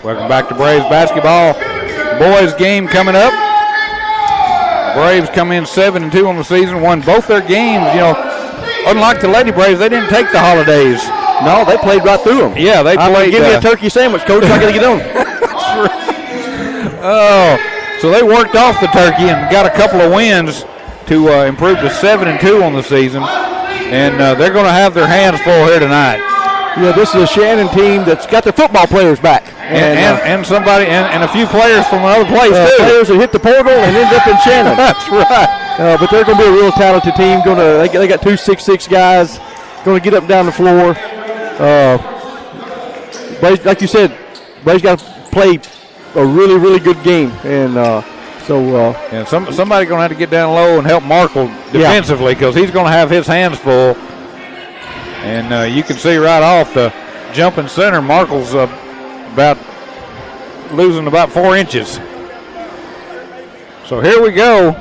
Welcome back to Braves basketball. Boys game coming up. Braves come in 7-2 on the season, won both their games. You know, unlike the Lady Braves, they didn't take the holidays. No, they played right through them. Yeah, they played. Give me a turkey sandwich, Coach. I got to get on. Oh, so they worked off the turkey and got a couple of wins to improve to 7-2 on the season, and they're going to have their hands full here tonight. Yeah, this is a Shannon team that's got their football players back. And somebody and a few players from another place too. Players that hit the portal and end up in Shannon. That's right. But they're going to be a real talented team. They got 2 6'6" guys. Going to get up and down the floor. Braves, like you said, Braves got to play a really, really good game, and somebody going to have to get down low and help Markle defensively because he's going to have his hands full. And you can see right off the jumping center, Markle's about losing about 4 inches. So here we go.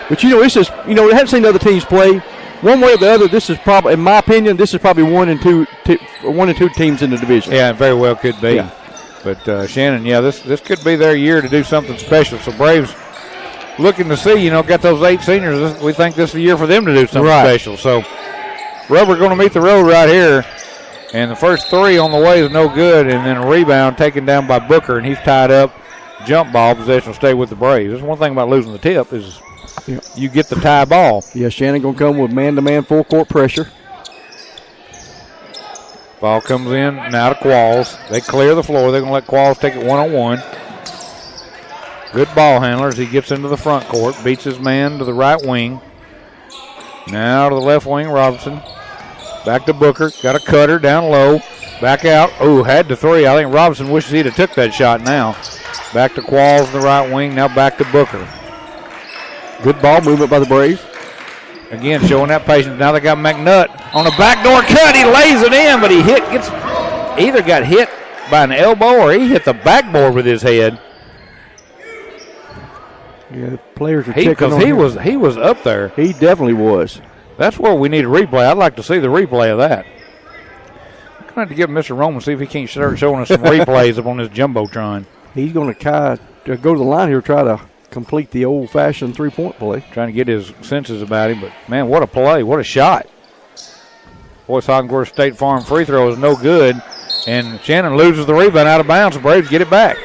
But this is, we haven't seen other teams play one way or the other. This is probably, in my opinion, this is probably one and two teams in the division. Yeah, it very well could be. Yeah. But Shannon, this could be their year to do something special. So Braves looking to see, got those 8 seniors. We think this is the year for them to do something special. So rubber going to meet the road right here. And the first 3 on the way is no good. And then a rebound taken down by Booker, and he's tied up. Jump ball possession will stay with the Braves. That's one thing about losing the tip is you get the tie ball. Yeah, Shannon going to come with man-to-man full court pressure. Ball comes in now to Qualls. They clear the floor. They're going to let Qualls take it one-on-one. Good ball handler as he gets into the front court. Beats his man to the right wing. Now to the left wing, Robinson. Back to Booker. Got a cutter down low. Back out. Oh, had the 3. I think Robinson wishes he'd have took that shot now. Back to Qualls in the right wing. Now back to Booker. Good ball movement by the Braves. Again, showing that patience. Now they got McNutt on a backdoor cut. He lays it in, but he either got hit by an elbow or he hit the backboard with his head. Yeah, the players are checking on him. He was up there. He definitely was. That's where we need a replay. I'd like to see the replay of that. I'm going to have to give Mr. Roman see if he can't start showing us some replays up on this Jumbotron. He's going to go to the line here, try to complete the old-fashioned three-point play. Trying to get his senses about him, but, man, what a play. What a shot. Boyce Hoggenworth State Farm free throw is no good, and Shannon loses the rebound out of bounds. The Braves get it back.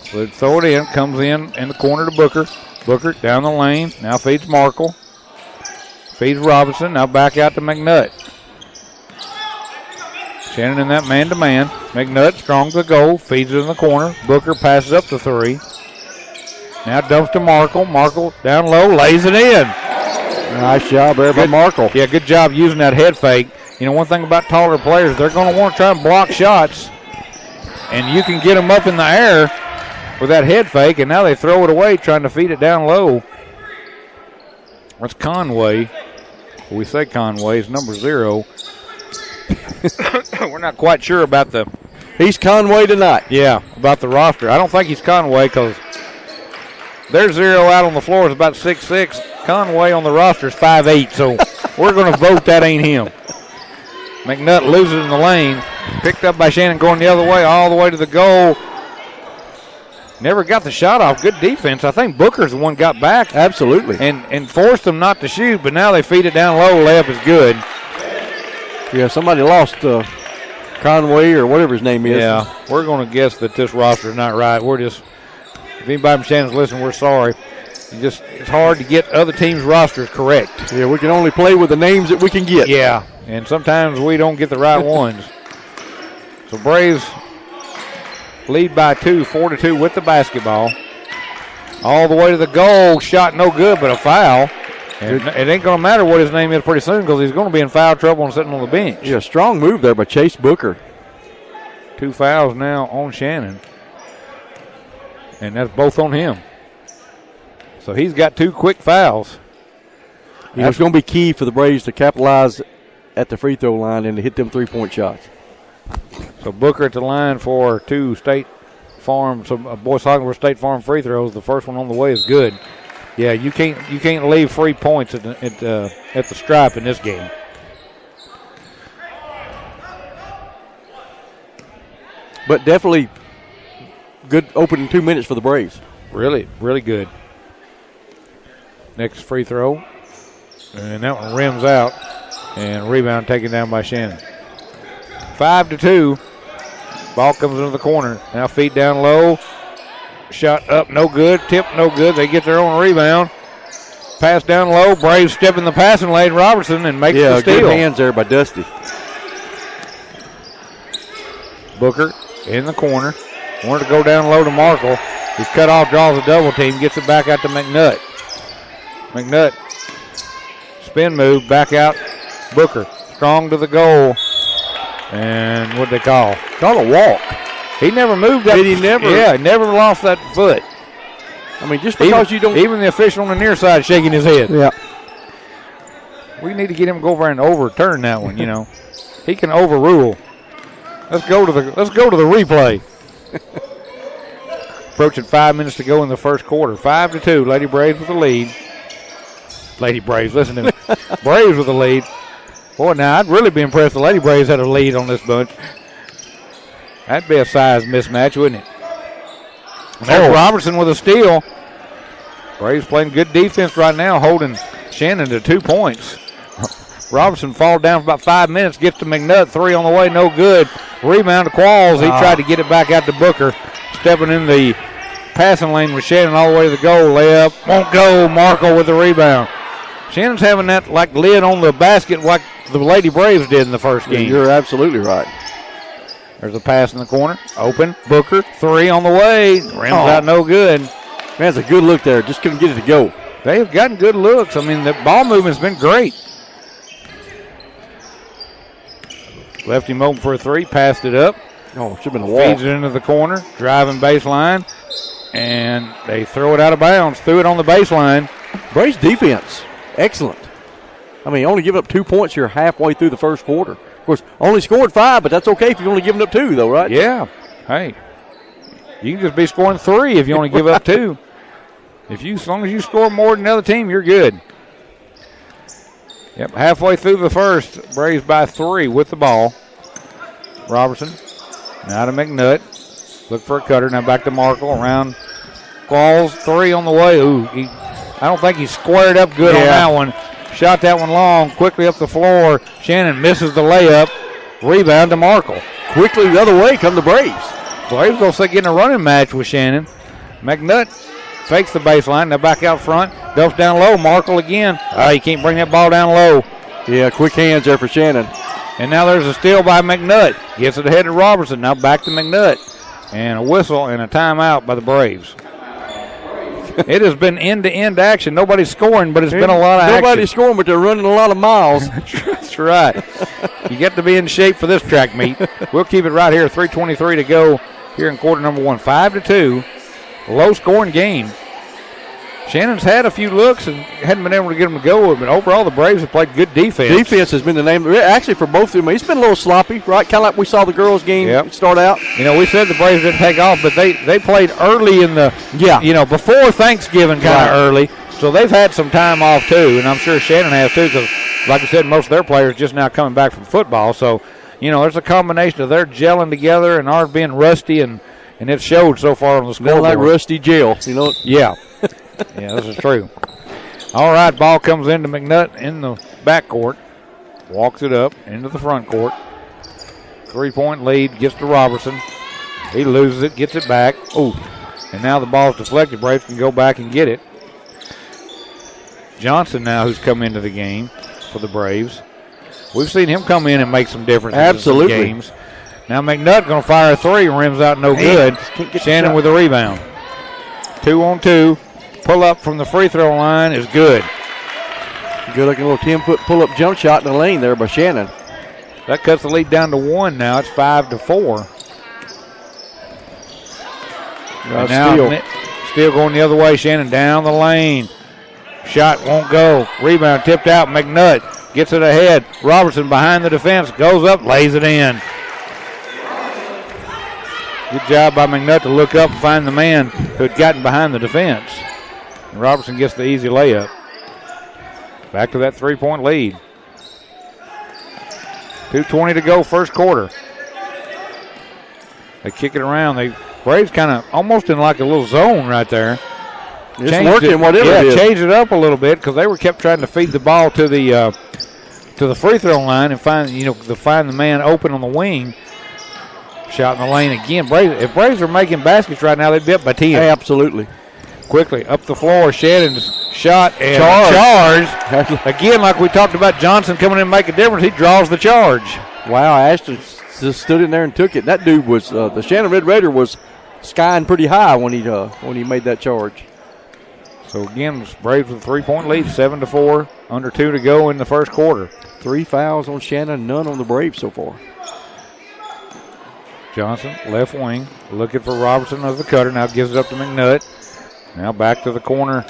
So they throw it in, comes in the corner to Booker. Booker down the lane, now feeds Markle. Feeds Robinson, now back out to McNutt. Shannon in that man-to-man. McNutt strong to the goal, feeds it in the corner. Booker passes up the 3. Now dumps to Markle. Markle down low, lays it in. Nice job there by Markle. Yeah, good job using that head fake. One thing about taller players, they're going to want to try and block shots. And you can get them up in the air with that head fake, and now they throw it away trying to feed it down low. That's Conway. We say Conway is number 0. We're not quite sure about He's Conway tonight. Yeah, about the roster. I don't think he's Conway because their 0 out on the floor is about 6'6". Conway on the roster is 5'8", so we're going to vote that ain't him. McNutt loses in the lane. Picked up by Shannon going the other way, all the way to the goal. Never got the shot off. Good defense. I think Booker's the one got back. Absolutely. And forced them not to shoot, but now they feed it down low. Layup is good. Yeah, somebody lost Conway or whatever his name is. Yeah, we're going to guess that this roster is not right. If anybody from Shannon's listening, we're sorry. It's hard to get other teams' rosters correct. Yeah, we can only play with the names that we can get. Yeah, and sometimes we don't get the right ones. So Braves lead by 2, 4-2 with the basketball. All the way to the goal. Shot no good, but a foul. And it ain't going to matter what his name is pretty soon because he's going to be in foul trouble and sitting on the bench. Yeah, strong move there by Chase Booker. 2 fouls now on Shannon. And that's both on him. So he's got 2 quick fouls. It's going to be key for the Braves to capitalize at the free throw line and to hit them 3-point shots. So Booker at the line for 2 State Farm, Boyce Hoggenworth State Farm free throws. The first one on the way is good. Yeah, you can't leave 3 points at the stripe in this game. But definitely good opening 2 minutes for the Braves. Really, really good. Next free throw. And that one rims out. And rebound taken down by Shannon. 5-2. Ball comes into the corner. Now feet down low. Shot up, no good. Tip, no good. They get their own rebound. Pass down low. Braves step in the passing lane. Robertson and makes the steal. Good hands there by Dusty. Booker in the corner. Wanted to go down low to Markle. He's cut off, draws a double team, gets it back out to McNutt. McNutt, spin move, back out. Booker, strong to the goal. And what'd they call? Call a walk. He never moved that. Did he never? Yeah, never lost that foot. I mean, just because you don't. Even the official on the near side shaking his head. Yeah. We need to get him to go over and overturn that one, you know. He can overrule. Let's go to the replay. Approaching 5 minutes to go in the first quarter. 5-2. Lady Braves with the lead. Lady Braves, listen to me. Braves with the lead. Boy, now I'd really be impressed if the Lady Braves had a lead on this bunch. That'd be a size mismatch, wouldn't it? There's Robertson with a steal. Braves playing good defense right now, holding Shannon to 2 points. Robertson falls down for about 5 minutes, gets to McNutt, 3 on the way, no good. Rebound to Qualls. He tried to get it back out to Booker. Stepping in the passing lane with Shannon all the way to the goal. Layup, won't go. Markle with the rebound. Shannon's having that like lid on the basket like the Lady Braves did in the first game. You're absolutely right. There's a pass in the corner. Open. Booker, 3 on the way. Rims out no good. Man, that's a good look there. Just couldn't get it to go. They've gotten good looks. I mean, the ball movement's been great. Left him open for a 3. Passed it up. Oh, should have been a walk. Feeds it into the corner. Driving baseline. And they throw it out of bounds. Threw it on the baseline. Braves defense, excellent. I mean, only giving up 2 points here halfway through the first quarter. Of course, only scored 5, but that's okay if you're only giving up 2, though, right? Yeah. Hey, you can just be scoring 3 if you only give up 2. As long as you score more than the other team, you're good. Yep, halfway through the first, Braves by 3 with the ball. Robertson, now to McNutt. Look for a cutter. Now back to Markle. Around Qualls. 3 on the way. Ooh, I don't think he squared up good on that one. Shot that one long. Quickly up the floor. Shannon misses the layup. Rebound to Markle. Quickly the other way come the Braves. Braves going to start getting a running match with Shannon. McNutt fakes the baseline. Now back out front. Dumps down low. Markle again. He can't bring that ball down low. Yeah, quick hands there for Shannon. And now there's a steal by McNutt. Gets it ahead to Robertson. Now back to McNutt. And a whistle and a timeout by the Braves. It has been end-to-end action. Nobody's scoring, but it's been a lot of action. Nobody's scoring, but they're running a lot of miles. That's right. You get to be in shape for this track meet. We'll keep it right here. 3:23 to go here in quarter number 1. 5-2. Low-scoring game. Shannon's had a few looks and hadn't been able to get them to go, but overall the Braves have played good defense. Defense has been the name. Actually, for both of them, it's been a little sloppy, right? Kind of like we saw the girls' game start out. You know, we said the Braves didn't take off, but they played early in the, before Thanksgiving kind of early. So they've had some time off too, and I'm sure Shannon has too, because like I said, most of their players just now coming back from football. So, there's a combination of their gelling together and ours being rusty, and it showed so far on the scoreboard. Like rusty gel, Yeah. Yeah, this is true. All right, ball comes into McNutt in the backcourt. Walks it up into the front court. 3-point lead, gets to Robertson. He loses it, gets it back. Oh, and now the ball's deflected. Braves can go back and get it. Johnson now who's come into the game for the Braves. We've seen him come in and make some differences in some games. Now McNutt going to fire a 3 and rims out no good. Shannon with the rebound. 2-on-2. Pull up from the free throw line is good. Good looking little 10-foot pull up jump shot in the lane there by Shannon. That cuts the lead down to 1 now. It's 5-4. Now still going the other way. Shannon down the lane. Shot won't go. Rebound tipped out. McNutt gets it ahead. Robertson behind the defense. Goes up, lays it in. Good job by McNutt to look up and find the man who had gotten behind the defense. And Robertson gets the easy layup. Back to that 3-point lead. 2:20 to go, first quarter. They kick it around. Braves kind of almost in like a little zone right there. It's working, whatever it is. Changed it up a little bit because they were kept trying to feed the ball to the free throw line and find the man open on the wing. Shot in the lane again. If Braves are making baskets right now, they'd be up by 10. Absolutely. Quickly up the floor, Shannon's shot and charge. Again, like we talked about Johnson coming in and make a difference, he draws the charge. Wow, Ashton just stood in there and took it. That dude was the Shannon Red Raider was skying pretty high when he made that charge. So again, Braves with a 3-point lead, 7-4, under 2 to go in the first quarter. 3 fouls on Shannon, none on the Braves so far. Johnson, left wing, looking for Robertson as the cutter. Now gives it up to McNutt. Now back to the corner.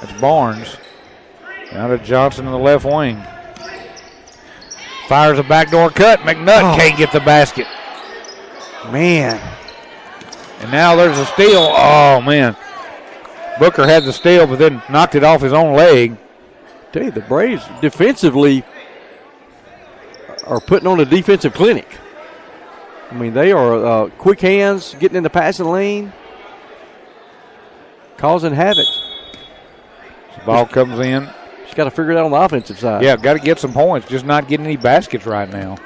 That's Barnes. Now to Johnson in the left wing. Fires a backdoor cut. McNutt can't get the basket. Man. And now there's a steal. Oh, man. Booker had the steal, but then knocked it off his own leg. Tell you, the Braves defensively are putting on a defensive clinic. I mean, they are quick hands, getting in the passing lane, causing havoc. The ball comes in. Just got to figure it out on the offensive side. Yeah, got to get some points, just not getting any baskets right now.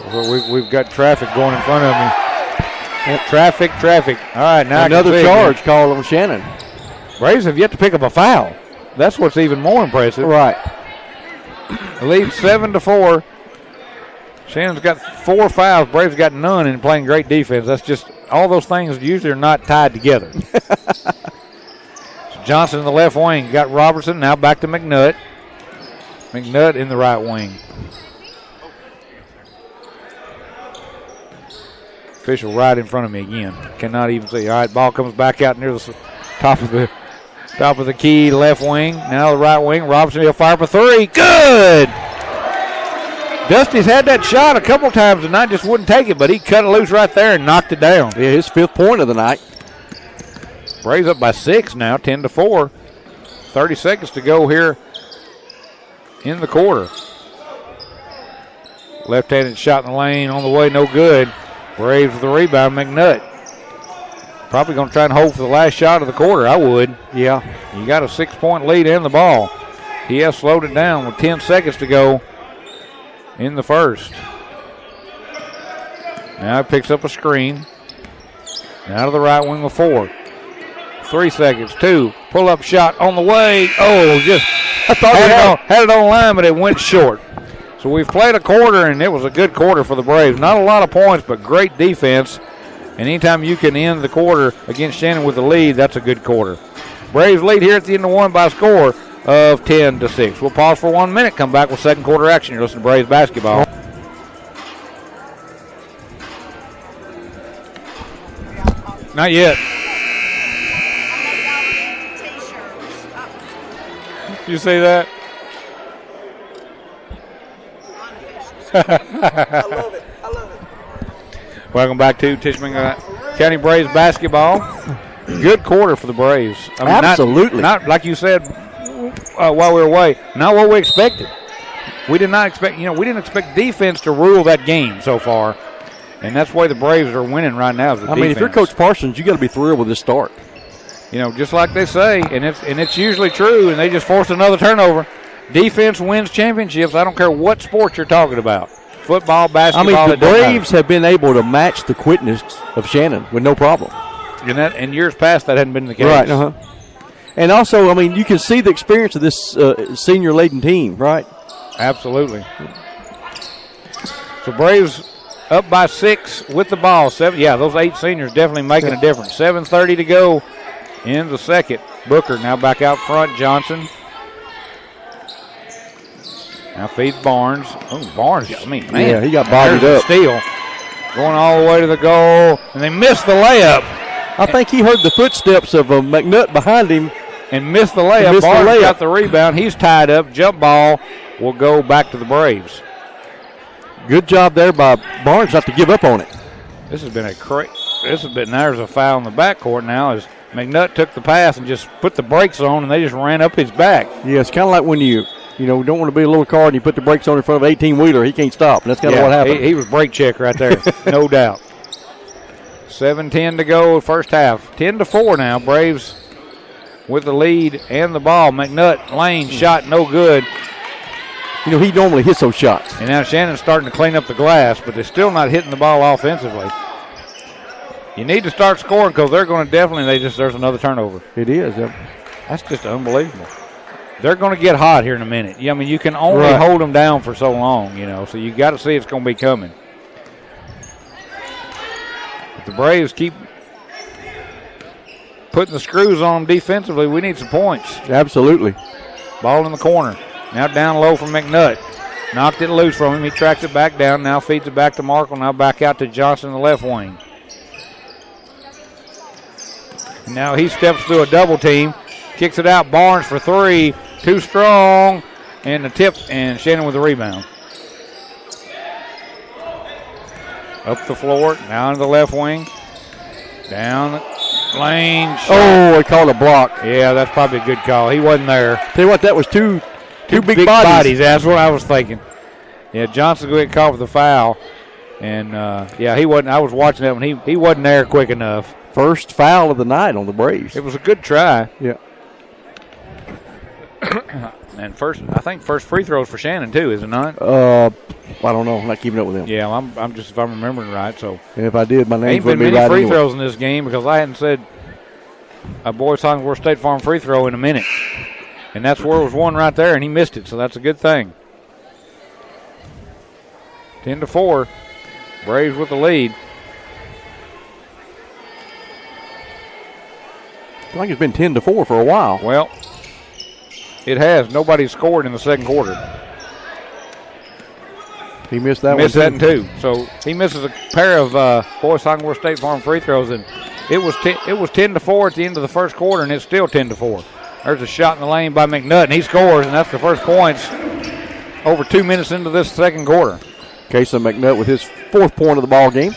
Well, we've got traffic going in front of me. Yep. Traffic. All right, now another charge called on Shannon. Braves have yet to pick up a foul. That's what's even more impressive. Right. Lead 7-4. Shannon's got 4 fouls. Braves got none and playing great defense. That's just all those things usually are not tied together. So Johnson in the left wing got Robertson. Now back to McNutt. McNutt in the right wing. Official right in front of me again. Cannot even see. All right, ball comes back out near the top of the key, left wing. Now the right wing. Robertson, he'll fire for 3. Good! Dusty's had that shot a couple times tonight, just wouldn't take it, but he cut it loose right there and knocked it down. Yeah, his 5th point of the night. Braves up by 6 now, 10-4. 30 seconds to go here in the quarter. Left-handed shot in the lane on the way, no good. Braves with the rebound, McNutt. Probably going to try and hold for the last shot of the quarter, I would. Yeah. You got a 6-point lead and the ball. He has slowed it down with 10 seconds to go in the first. Now he picks up a screen. Now to the right wing with 4. 3 seconds, 2. Pull-up shot on the way. Oh, just had it on line, but it went short. So we've played a quarter, and it was a good quarter for the Braves. Not a lot of points, but great defense. And anytime you can end the quarter against Shannon with the lead, that's a good quarter. Braves lead here at the end of 1 by a score of 10-6. We'll pause for 1 minute, come back with second quarter action. You're listening to Braves basketball. Not yet. You see that? I love it. Welcome back to Tishman County Braves basketball. Good quarter for the Braves. I mean, absolutely. Not like you said while we were away. Not what we expected. We didn't expect defense to rule that game so far, and that's why the Braves are winning right now. I mean, if you're Coach Parsons, you got to be thrilled with this start. Just like they say, and it's usually true. And they just forced another turnover. Defense wins championships. I don't care what sport you're talking about. Football, basketball. I mean, the Braves have been able to match the quickness of Shannon with no problem. And in years past, that hadn't been the case. Right, And also, I mean, you can see the experience of this senior-laden team, right? Absolutely. So Braves up by 6 with the ball. 7. Yeah, those 8 seniors definitely making a difference. 7:30 to go in the second. Booker now back out front. Johnson. Now feeds Barnes. Oh, Barnes, man. Yeah, he got bodied up. Steal. Going all the way to the goal, and they missed the layup. I think he heard the footsteps of McNutt behind him. And missed the layup. Barnes got the rebound. He's tied up. Jump ball will go back to the Braves. Good job there by Barnes not to give up on it. This has been there's a foul in the backcourt now as McNutt took the pass and just put the brakes on, and they just ran up his back. Yeah, it's kind of like when you don't want to be a little car and you put the brakes on in front of an 18-wheeler. He can't stop, and that's kind of what happened. He was brake check right there, no doubt. 7:10 to go, first half. 10-4 now. Braves with the lead and the ball. McNutt, lane, shot, no good. He normally hits those shots. And now Shannon's starting to clean up the glass, but they're still not hitting the ball offensively. You need to start scoring because they're going to there's another turnover. It is. That's just unbelievable. They're going to get hot here in a minute. I mean, you can only hold them down for so long, so you got to see it's going to be coming. If the Braves keep putting the screws on them defensively, we need some points. Absolutely. Ball in the corner. Now down low from McNutt. Knocked it loose from him. He tracked it back down. Now feeds it back to Markle. Now back out to Johnson in the left wing. Now he steps through a double team. Kicks it out. Barnes for three. Too strong. And the tip. And Shannon with the rebound. Up the floor. Now into the left wing. Down the lane. Shot. Oh, he called a block. Yeah, that's probably a good call. He wasn't there. Tell you what, that was two big bodies. That's what I was thinking. Yeah, Johnson going to get caught with the foul. And, he wasn't. I was watching that one. He wasn't there quick enough. First foul of the night on the Braves. It was a good try. Yeah. And first free throws for Shannon, too, is it not? I don't know. I'm not keeping up with him. Yeah, I'm just, if I'm remembering right. So. And if I did, my name would be right. Ain't been many free anyway. throws in this game because I hadn't said a Boys Hollingsworth State Farm free throw in a minute. And that's where it was one right there, and he missed it, so that's a good thing. 10-4. Braves with the lead. I think it's been 10-4 for a while. Well, it has. Nobody scored in the second quarter. He missed that missed one, too. So he misses a pair of Boys Hollingsworth State Farm free throws, and it was 10-4 at the end of the first quarter, and it's still 10-4. There's a shot in the lane by McNutt, and he scores, and that's the first points over 2 minutes into this second quarter. Kason McNutt with his fourth point of the ball game.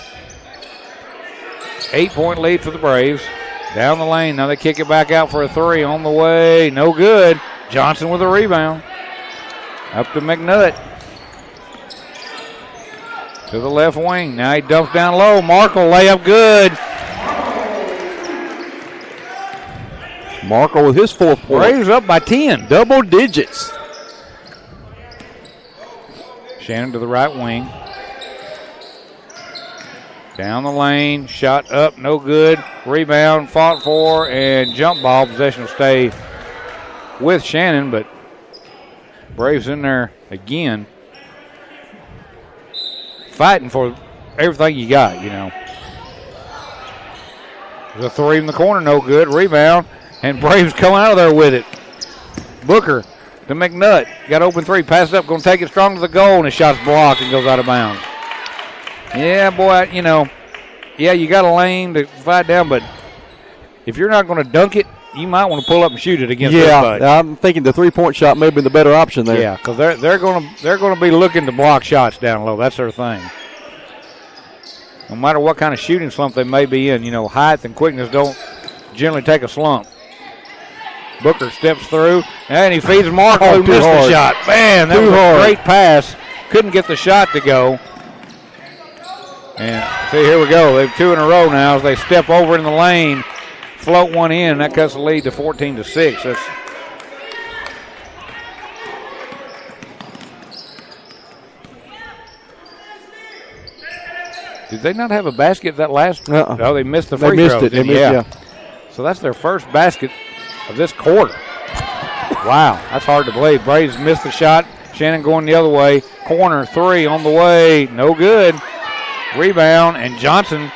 8-point lead for the Braves. Down the lane. Now they kick it back out for a three. On the way. No good. Johnson with a rebound. Up to McNutt. To the left wing. Now he dumps down low. Markle layup good. Markle with his fourth point. Braves up by 10. Double digits. Shannon to the right wing. Down the lane, shot up, no good. Rebound, fought for, and jump ball. Possession will stay with Shannon, but Braves in there again. Fighting for everything you got, There's a three in the corner, no good. Rebound, and Braves come out of there with it. Booker to McNutt. Got open three, passes up, going to take it strong to the goal, and his shot's blocked and goes out of bounds. Yeah, boy, you got a lane to fight down, but if you're not going to dunk it, you might want to pull up and shoot it against this buddy. Yeah, I'm thinking the three-point shot may have been the better option there. Yeah, because they're going to be looking to block shots down low. That's their thing. No matter what kind of shooting slump they may be in, height and quickness don't generally take a slump. Booker steps through, and he feeds Markle, who missed the shot. Man, that was a great pass. Couldn't get the shot to go. And see, here we go. They've two in a row now as they step over in the lane, float one in, and that cuts the lead to 14-6. Did they not have a basket that last? Oh, they missed the free throws. They missed it. So that's their first basket of this quarter. Wow, that's hard to believe. Braves missed the shot. Shannon going the other way. Corner three on the way. No good. Rebound, and Johnson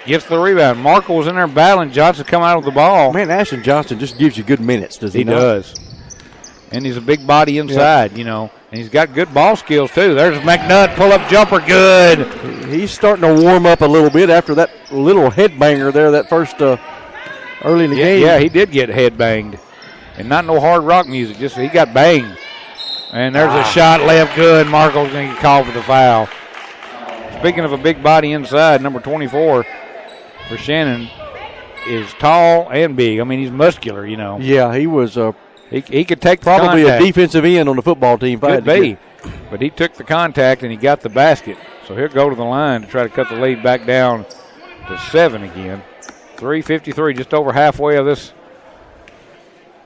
gets the rebound. Markle was in there battling. Johnson come out with the ball. Man, Ashton Johnson just gives you good minutes, does he not? He does. And he's a big body inside, And he's got good ball skills, too. There's McNutt, pull-up jumper, good. He's starting to warm up a little bit after that little headbanger there, that first early in the game. Yeah, he did get head banged. And not no hard rock music, just he got banged. And there's a shot left good. Marco's going to get called for the foul. Speaking of a big body inside, number 24 for Shannon is tall and big. I mean, he's muscular, you know. Yeah, he was he could take probably contact. a defensive end on the football team. Could be. But he took the contact and he got the basket. So he'll go to the line to try to cut the lead back down to 7 again. 3:53, just over halfway of this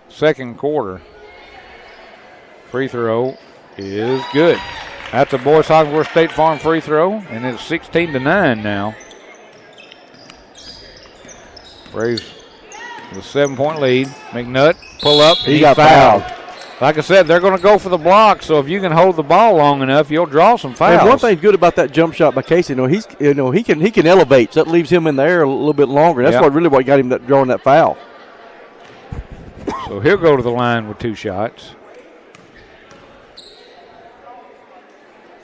second quarter. Free throw is good. That's a Boyce Hogsworth State Farm free throw, and it's 16-9 now. Braves with a 7-point lead. McNutt pull up. He got fouled. Like I said, they're going to go for the block. So if you can hold the ball long enough, you'll draw some fouls. And one thing good about that jump shot by Casey, he can elevate. So that leaves him in the air a little bit longer. That's what got him drawing that foul. So he'll go to the line with 2 shots.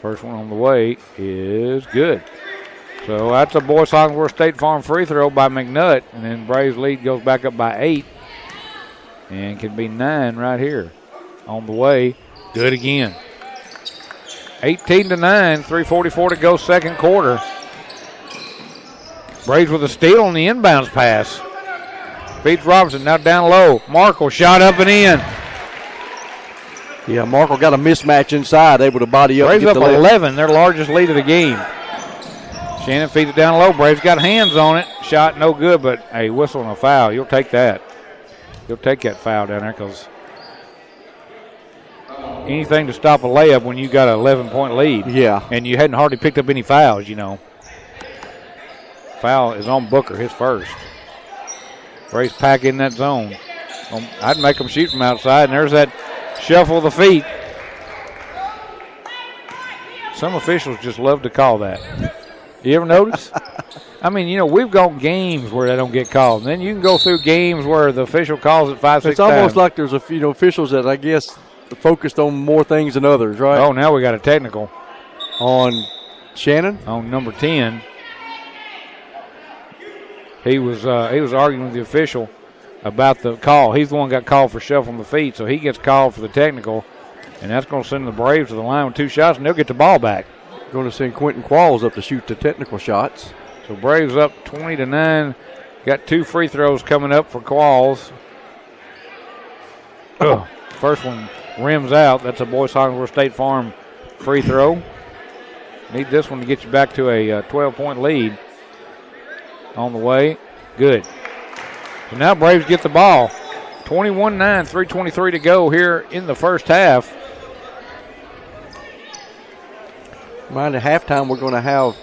First one on the way is good. So that's a Boyce Hogsworth State Farm free throw by McNutt. And then Braves lead goes back up by 8. And can be 9 right here. On the way, good again. 18-9, 3:44 to go, second quarter. Braves with a steal on the inbounds pass. Feeds Robertson, now down low. Markle shot up and in. Yeah, Markle got a mismatch inside, able to body up. Braves up 11, their largest lead of the game. Shannon feeds it down low. Braves got hands on it. Shot no good, but a whistle and a foul. You'll take that. You'll take that foul down there because anything to stop a layup when you got an 11-point lead. Yeah. And you hadn't hardly picked up any fouls, you know. Foul is on Booker, his first. Braves pack in that zone. I'd make them shoot from outside, and there's that shuffle of the feet. Some officials just love to call that. You ever notice? I mean, you know, we've gone games where they don't get called. And then you can go through games where the official calls it 5-6 times. It's almost like there's officials that I guess focused on more things than others, right? Oh, now we got a technical on Shannon, on number 10. He was arguing with the official about the call. He's the one that got called for shuffling the feet, so he gets called for the technical, and that's going to send the Braves to the line with 2 shots, and they'll get the ball back. Going to send Quentin Qualls up to shoot the technical shots. So Braves up 20-9. Got 2 free throws coming up for Qualls. First one rims out. That's a Boyce Hogsworth State Farm free throw. Need this one to get you back to a 12-point lead. On the way. Good. So now Braves get the ball. 21-9, 3:23 to go here in the first half. Mind at halftime, we're going to have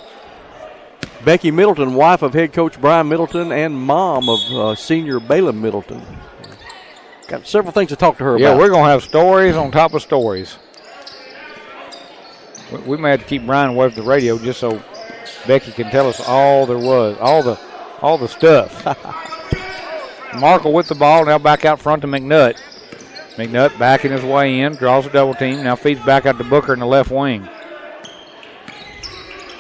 Becky Middleton, wife of head coach Brian Middleton and mom of senior Balaam Middleton. Got several things to talk to her about. Yeah, we're going to have stories on top of stories. We may have to keep Brian away from the radio just so Becky can tell us all there was, all the stuff. Markle with the ball, now back out front to McNutt. McNutt backing his way in, draws a double team, now feeds back out to Booker in the left wing.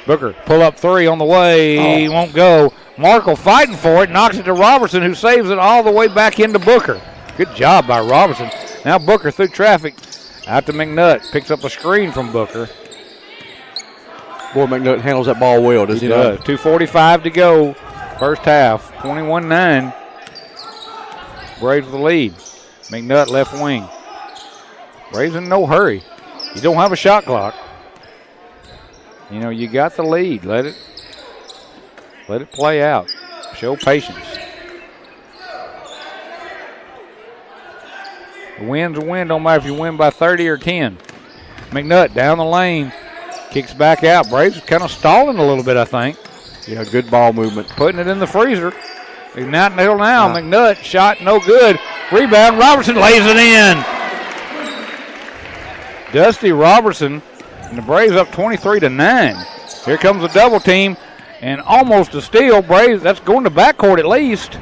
Booker, pull up 3 on the way, He won't go. Markle fighting for it, knocks it to Robertson, who saves it all the way back into Booker. Good job by Robertson. Now Booker through traffic, out to McNutt, picks up a screen from Booker. Boy, McNutt handles that ball well, does he not? 2:45 to go, first half, 21-9. Braves with the lead. McNutt left wing. Braves in no hurry. You don't have a shot clock. You know, you got the lead. Let it play out. Show patience. The win's a win. Don't matter if you win by 30 or 10. McNutt down the lane. Kicks back out. Braves kind of stalling a little bit, I think. Yeah, good ball movement. Putting it in the freezer. He's not nailed now. McNutt shot no good. Rebound. Robertson lays it in. Dusty Robertson. And the Braves up 23-9. Here comes a double team and almost a steal. Braves, that's going to backcourt at least.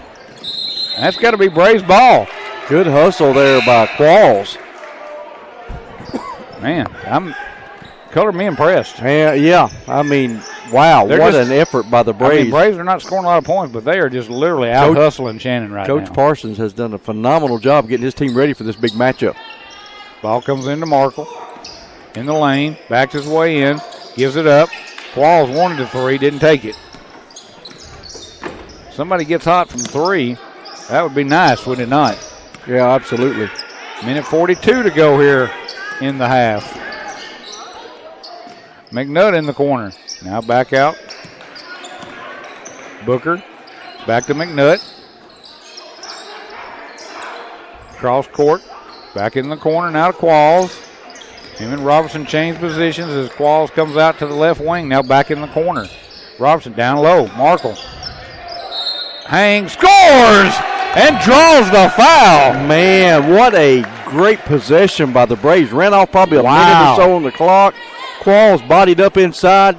That's got to be Braves ball. Good hustle there by Qualls. Man, color me impressed. Yeah, I mean, wow, what an effort by the Braves. I mean, Braves are not scoring a lot of points, but they are just literally out-hustling Shannon right now. Coach Parsons has done a phenomenal job getting his team ready for this big matchup. Ball comes into Markle. in the lane, backs his way in, gives it up. Qualls wanted the three, didn't take it. Somebody gets hot from three. That would be nice, would it not? Yeah, absolutely. Minute 42 to go here in the half. McNutt in the corner. Now back out. Booker. Back to McNutt. Cross court. Back in the corner now to Qualls. Him and Robertson change positions as Qualls comes out to the left wing. Now back in the corner. Robertson down low. Markle. Hangs, scores, and draws the foul. Man, what a great possession by the Braves. Ran off probably a minute or so on the clock. Qualls bodied up inside.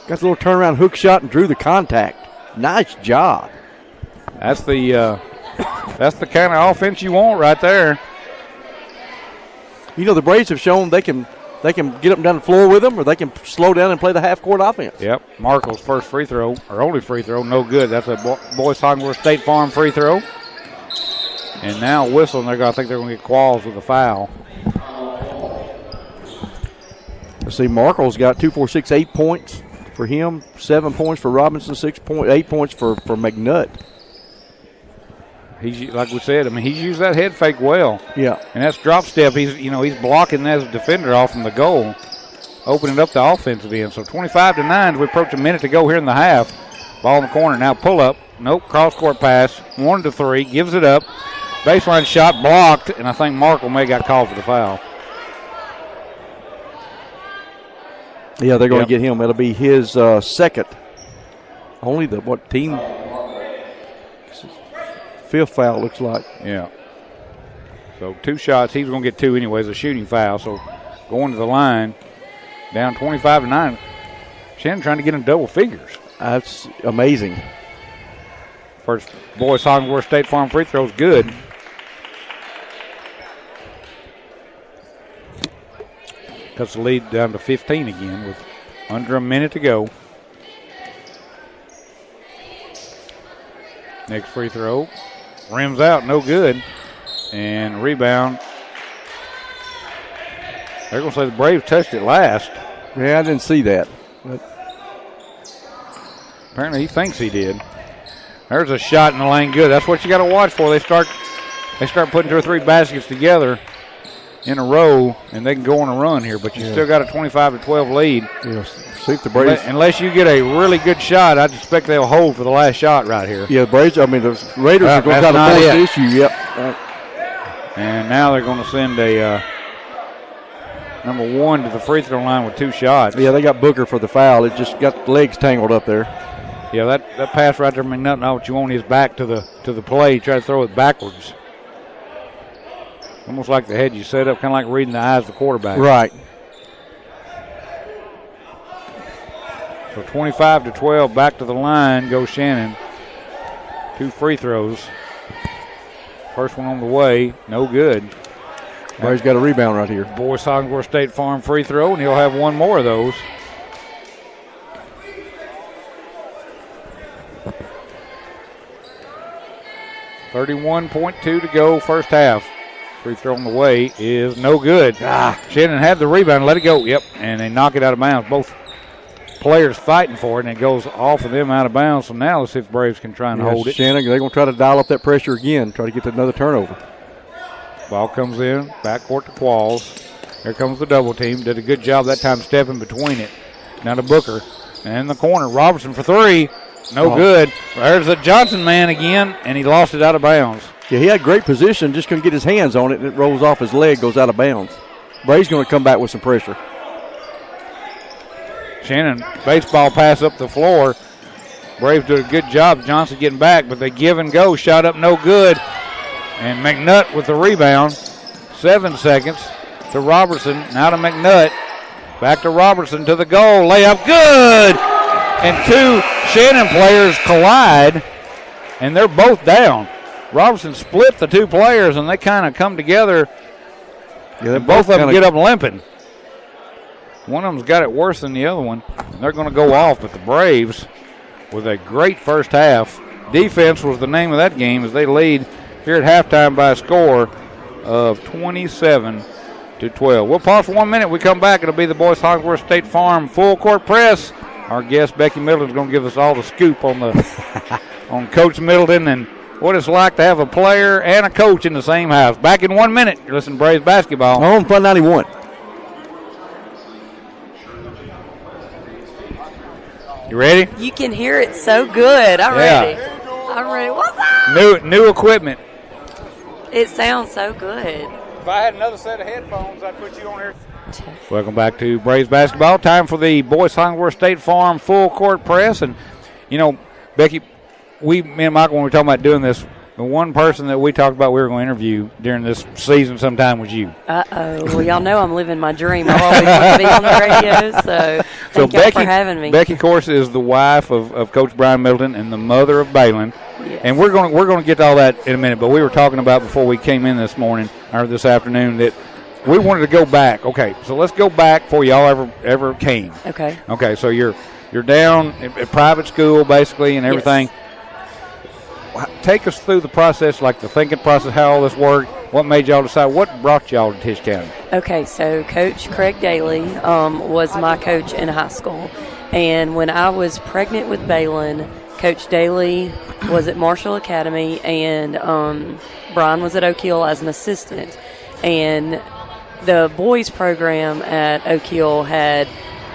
Got a little turnaround hook shot and drew the contact. Nice job. That's the kind of offense you want right there. You know, the Braves have shown they can get up and down the floor with them, or they can slow down and play the half-court offense. Yep. Markle's first free throw, or only free throw, no good. That's a Boyce Hoggworth State Farm free throw. And now whistling, I think they're going to get Qualls with a foul. Let's see, Markle's got 2, 4, 6, 8 points for him, 7 points for Robinson, 8 points for McNutt. He's, like we said, he's used that head fake well. Yeah. And that's drop step. He's blocking that as a defender off from the goal, opening up the offensive end. So 25-9, we approach a minute to go here in the half. Ball in the corner, now pull up. Nope, cross-court pass, 1 to 3, gives it up. Baseline shot blocked, and I think Markle may have got called for the foul. Yeah, they're going to get him. It'll be his second. Only the, team? Fifth foul, looks like. Yeah. So 2 shots. He's going to get 2 anyways, a shooting foul. So going to the line, down 25-9. Shannon trying to get in double figures. That's amazing. First Boyce Hoggworth State Farm free throw's good. Cuts the lead down to 15 again with under a minute to go. Next free throw. Rims out, no good. And rebound. They're going to say the Braves touched it last. Yeah, I didn't see that. But apparently he thinks he did. There's a shot in the lane, good. That's what you got to watch for. They start putting 2 or 3 baskets together in a row, and they can go on a run here. But you still got a 25-12 lead. Yes. See if the Braves, unless you get a really good shot, I'd expect they'll hold for the last shot right here. Yeah, the Braves. The Raiders are going to try to force the issue. Yep. And now they're going to send a number 1 to the free throw line with 2 shots. Yeah, they got Booker for the foul. It just got the legs tangled up there. Yeah, that pass right there, McNutt, not what you want his back to the play. Try to throw it backwards. Almost like the head you set up, kind of like reading the eyes of the quarterback. Right. So 25-12, back to the line goes Shannon. 2 free throws. First one on the way, no good. Braves got a rebound right here. Boyce Hoggworth State Farm free throw, and he'll have 1 more of those. .2 to go, first half. Free throw on the way is no good. Shannon had the rebound, let it go. Yep, and they knock it out of bounds. Both players fighting for it, and it goes off of them out of bounds. So now let's see if the Braves can try and hold it. Shannon, they're going to try to dial up that pressure again, try to get another turnover. Ball comes in, backcourt to Qualls. Here comes the double team. Did a good job that time stepping between it. Now to Booker. And in the corner, Robertson for 3. No good. There's the Johnson man again, and he lost it out of bounds. Yeah, he had great position, just couldn't get his hands on it, and it rolls off his leg, goes out of bounds. Braves going to come back with some pressure. Shannon, baseball pass up the floor. Braves do a good job. Johnson getting back, but they give and go. Shot up, no good. And McNutt with the rebound. 7 seconds to Robertson. Now to McNutt. Back to Robertson to the goal. Layup, good! And 2 Shannon players collide, and they're both down. Robertson split the 2 players, and they kind of come together. Yeah, both of them get up limping. One of them's got it worse than the other one. They're going to go off, but the Braves, with a great first half, defense was the name of that game as they lead here at halftime by a score of 27 to 12. We'll pause for 1 minute. We come back. It'll be the Boys Hogsworth State Farm full court press. Our guest Becky Middleton is going to give us all the scoop on the on Coach Middleton and what it's like to have a player and a coach in the same house. Back in 1 minute. You're listening to Braves basketball on Fun 91. You ready? You can hear it so good. I'm ready. I'm ready. What's up? New equipment. It sounds so good. If I had another set of headphones, I'd put you on here. Welcome back to Braves basketball. Time for the Boys Hogsworth State Farm full court press. And, you know, Becky, me and Michael, when we were talking about doing this, the one person that we talked about we were going to interview during this season sometime was you. Well, y'all know I'm living my dream. I've always wanted to be on the radio, so thank y'all for having me. Becky, of course, is the wife of Coach Brian Middleton and the mother of Balin. Yes. And we're going to get to all that in a minute, but we were talking about before we came in this morning or this afternoon that we wanted to go back. Okay, so let's go back before y'all ever came. Okay. Okay, so you're down at private school basically and everything. Yes. Take us through the process, like the thinking process, how all this worked. What made y'all decide? What brought y'all to Tisch County? Okay, so Coach Craig Daly was my coach in high school. And when I was pregnant with Balin, Coach Daly was at Marshall Academy, and Brian was at Oak Hill as an assistant. And the boys program at Oak Hill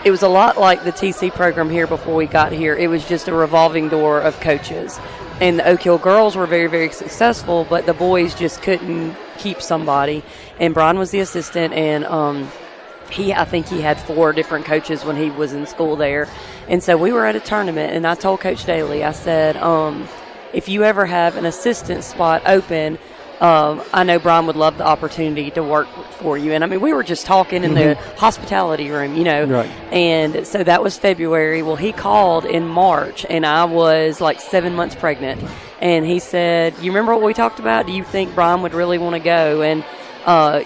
it was a lot like the TC program here before we got here. It was just a revolving door of coaches. And the Oak Hill girls were very, very successful, but the boys just couldn't keep somebody. And Brian was the assistant, and I think he had 4 different coaches when he was in school there. And so we were at a tournament, and I told Coach Daly, I said, if you ever have an assistant spot open, I know Brian would love the opportunity to work for you. And, I mean, we were just talking in the hospitality room, you know. Right. And so that was February. Well, he called in March, and I was like 7 months pregnant. And he said, you remember what we talked about? Do you think Brian would really want to go? And,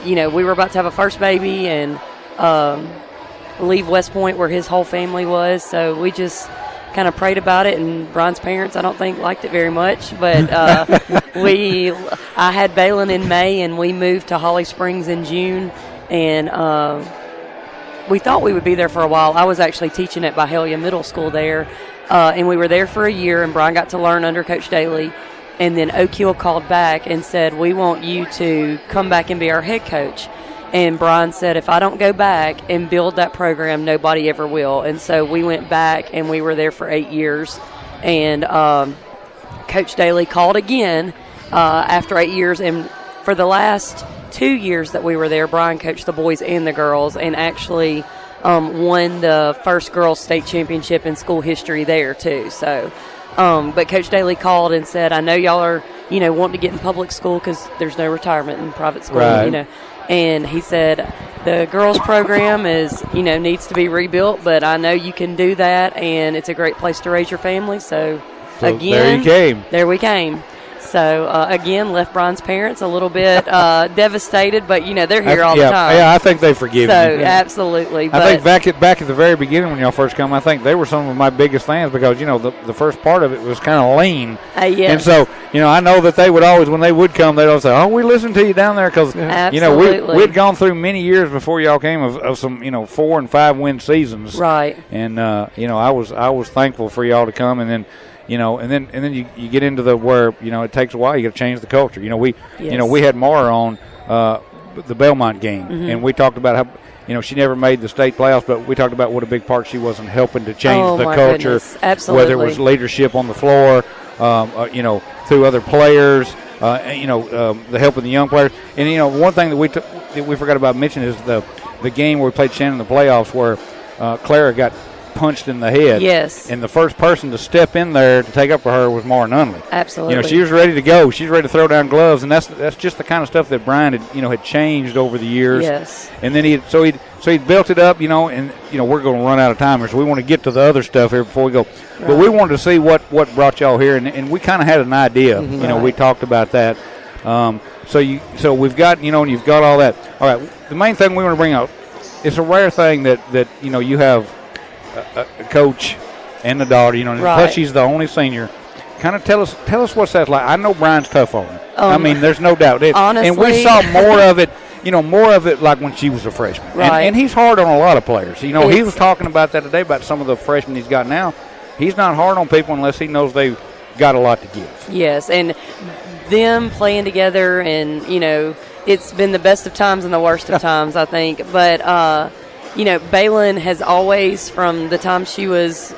you know, we were about to have a first baby and leave West Point where his whole family was. So we just kind of prayed about it, and Brian's parents, I don't think, liked it very much. But I had Balin in May, and we moved to Holly Springs in June, and we thought we would be there for a while. I was actually teaching at Byhalia Middle School there, and we were there for a year, and Brian got to learn under Coach Daly. And then Oak Hill called back and said, we want you to come back and be our head coach. And Brian said, if I don't go back and build that program, nobody ever will. And so we went back, and we were there for 8 years. And Coach Daly called again after 8 years. And for the last 2 years that we were there, Brian coached the boys and the girls, and actually won the first girls state championship in school history there too. So, but Coach Daly called and said, I know y'all are, you know, wanting to get in public school because there's no retirement in private school, right. You know. And he said, the girls program needs to be rebuilt, but I know you can do that, and it's a great place to raise your family. So again, there you came. There we came. So, again, left Brian's parents a little bit devastated, but, you know, they're here all the time. Yeah, I think they forgive you. So, absolutely. I think back at the very beginning when y'all first come, I think they were some of my biggest fans because, you know, the first part of it was kind of lean. Yes. And so, you know, I know that they would always, when they would come, they'd always say, oh, we listened to you down there because, you know, we'd gone through many years before y'all came of some, you know, 4 and 5 win seasons. Right. And, you know, I was thankful for y'all to come, and then, you know, and then you get into the where, you know, it takes a while. You got to change the culture. You know, we had Mara on the Belmont game, and we talked about how, you know, she never made the state playoffs, but we talked about what a big part she was in helping to change the culture. Absolutely. Whether it was leadership on the floor, you know, through other players, you know, the help of the young players. And, you know, one thing that we forgot about mentioning is the game where we played Shannon in the playoffs where Clara got punched in the head. Yes. And the first person to step in there to take up for her was Mara Nunley. Absolutely. You know, she was ready to go. She's ready to throw down gloves, and that's just the kind of stuff that Brian had changed over the years. Yes. And then he built it up, you know, and you know we're going to run out of time here, so we want to get to the other stuff here before we go. Right. But we wanted to see what brought y'all here, and we kind of had an idea. Mm-hmm. You know, we talked about that. So we've got, you know, and you've got all that. All right. The main thing we want to bring up, it's a rare thing that you know you have a coach and a daughter, you know, and plus she's the only senior. Kind of tell us what that's like. I know Brian's tough on her. I mean, there's no doubt. Honestly, and we saw more of it. more of it like when she was a freshman. Right. And he's hard on a lot of players. He It's- was talking about that today about some of the freshmen he's got now. He's not hard on people unless he knows they've got a lot to give. Yes, and them playing together, and it's been the best of times and the worst of times, I think. But Balin has always, from the time she was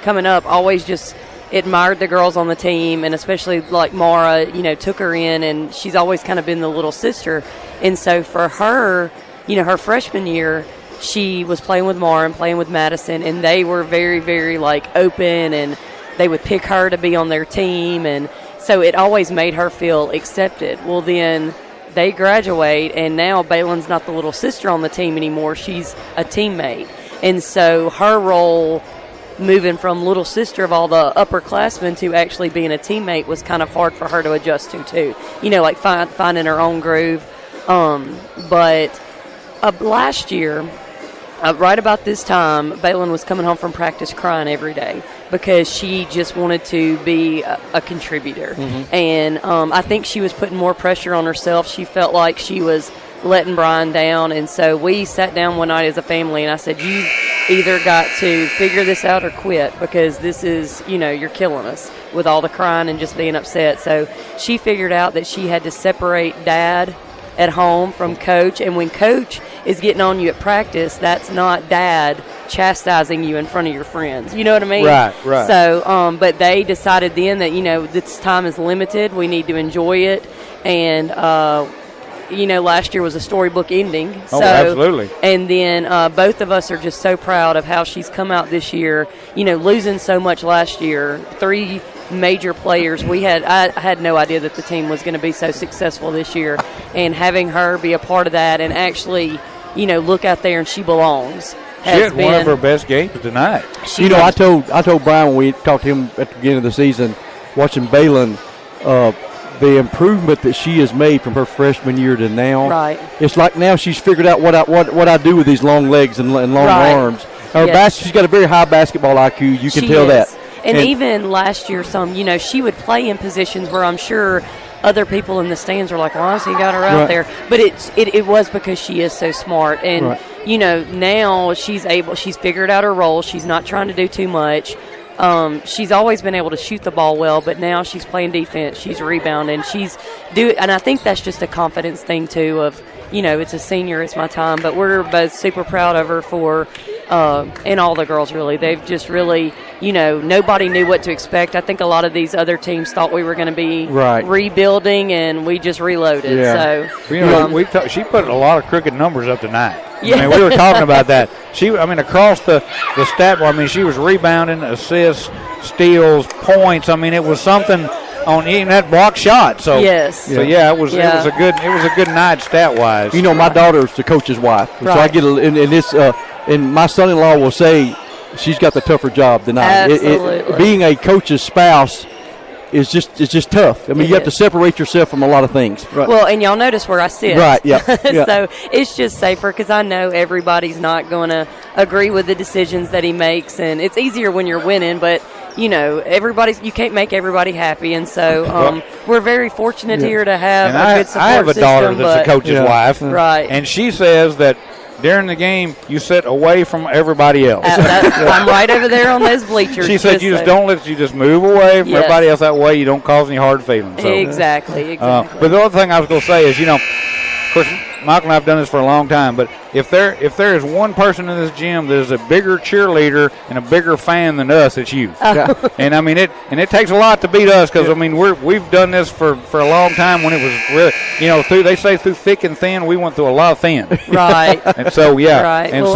coming up, always just admired the girls on the team, and especially like Mara, took her in, and she's always kind of been the little sister. And so for her, her freshman year, she was playing with Mara and playing with Madison, and they were very, very open, and they would pick her to be on their team, and so it always made her feel accepted. Well, then they graduate, and now Balin's not the little sister on the team anymore. She's a teammate. And so her role moving from little sister of all the upperclassmen to actually being a teammate was kind of hard for her to adjust to, too. Finding her own groove. But last year, right about this time, Balin was coming home from practice crying every day because she just wanted to be a contributor. Mm-hmm. And I think she was putting more pressure on herself. She felt like she was letting Brian down. And so we sat down one night as a family, and I said, you've either got to figure this out or quit, because this is, you're killing us with all the crying and just being upset. So she figured out that she had to separate Dad at home from Coach, and when Coach is getting on you at practice, that's not Dad chastising you in front of your friends. You know what I mean? Right. So, but they decided then that, this time is limited. We need to enjoy it. And, last year was a storybook ending. Oh, so, absolutely. And then both of us are just so proud of how she's come out this year, losing so much last year. 3 major players. I had no idea that the team was going to be so successful this year, and having her be a part of that and actually, look out there and she belongs. She had one of her best games tonight. I told Brian when we talked to him at the beginning of the season, watching Balin, the improvement that she has made from her freshman year to now. Right. It's like now she's figured out what I do with these long legs and long arms. She's got a very high basketball IQ. You can tell that. And even last year, she would play in positions where I'm sure other people in the stands were like, "Why has he got her out there?" But it was because she is so smart, and now she's figured out her role. She's not trying to do too much. She's always been able to shoot the ball well, but now she's playing defense. She's rebounding. And I think that's just a confidence thing too. Of it's a senior, it's my time. But we're both super proud of her for, and all the girls really. They've just really, nobody knew what to expect. I think a lot of these other teams thought we were going to be rebuilding, and we just reloaded. Yeah. So she put a lot of crooked numbers up tonight. Yeah. I mean, we were talking about that. Across the stat bar, she was rebounding, assists, steals, points. It was something on even that block shot. So yes. So it was a good night stat wise. My daughter's the coach's wife, so I get and my son-in-law will say she's got the tougher job than I. Absolutely. Being a coach's spouse is just tough. You have to separate yourself from a lot of things. Right. Well, and y'all notice where I sit. Right, yeah. So it's just safer because I know everybody's not going to agree with the decisions that he makes, and it's easier when you're winning, but you can't make everybody happy, and so we're very fortunate here to have a good support system. I have a daughter that's a coach's wife, right? And she says that during the game, you sit away from everybody else. I'm right over there on those bleachers. She said you just move away from everybody else. That way you don't cause any hard feelings. So. Exactly. But the other thing I was going to say is, of course, Michael and I have done this for a long time, but if there is one person in this gym that is a bigger cheerleader and a bigger fan than us, it's you. And it takes a lot to beat us because we've done this for a long time. When it was really, they say through thick and thin, we went through a lot of thin. Right. And so right. And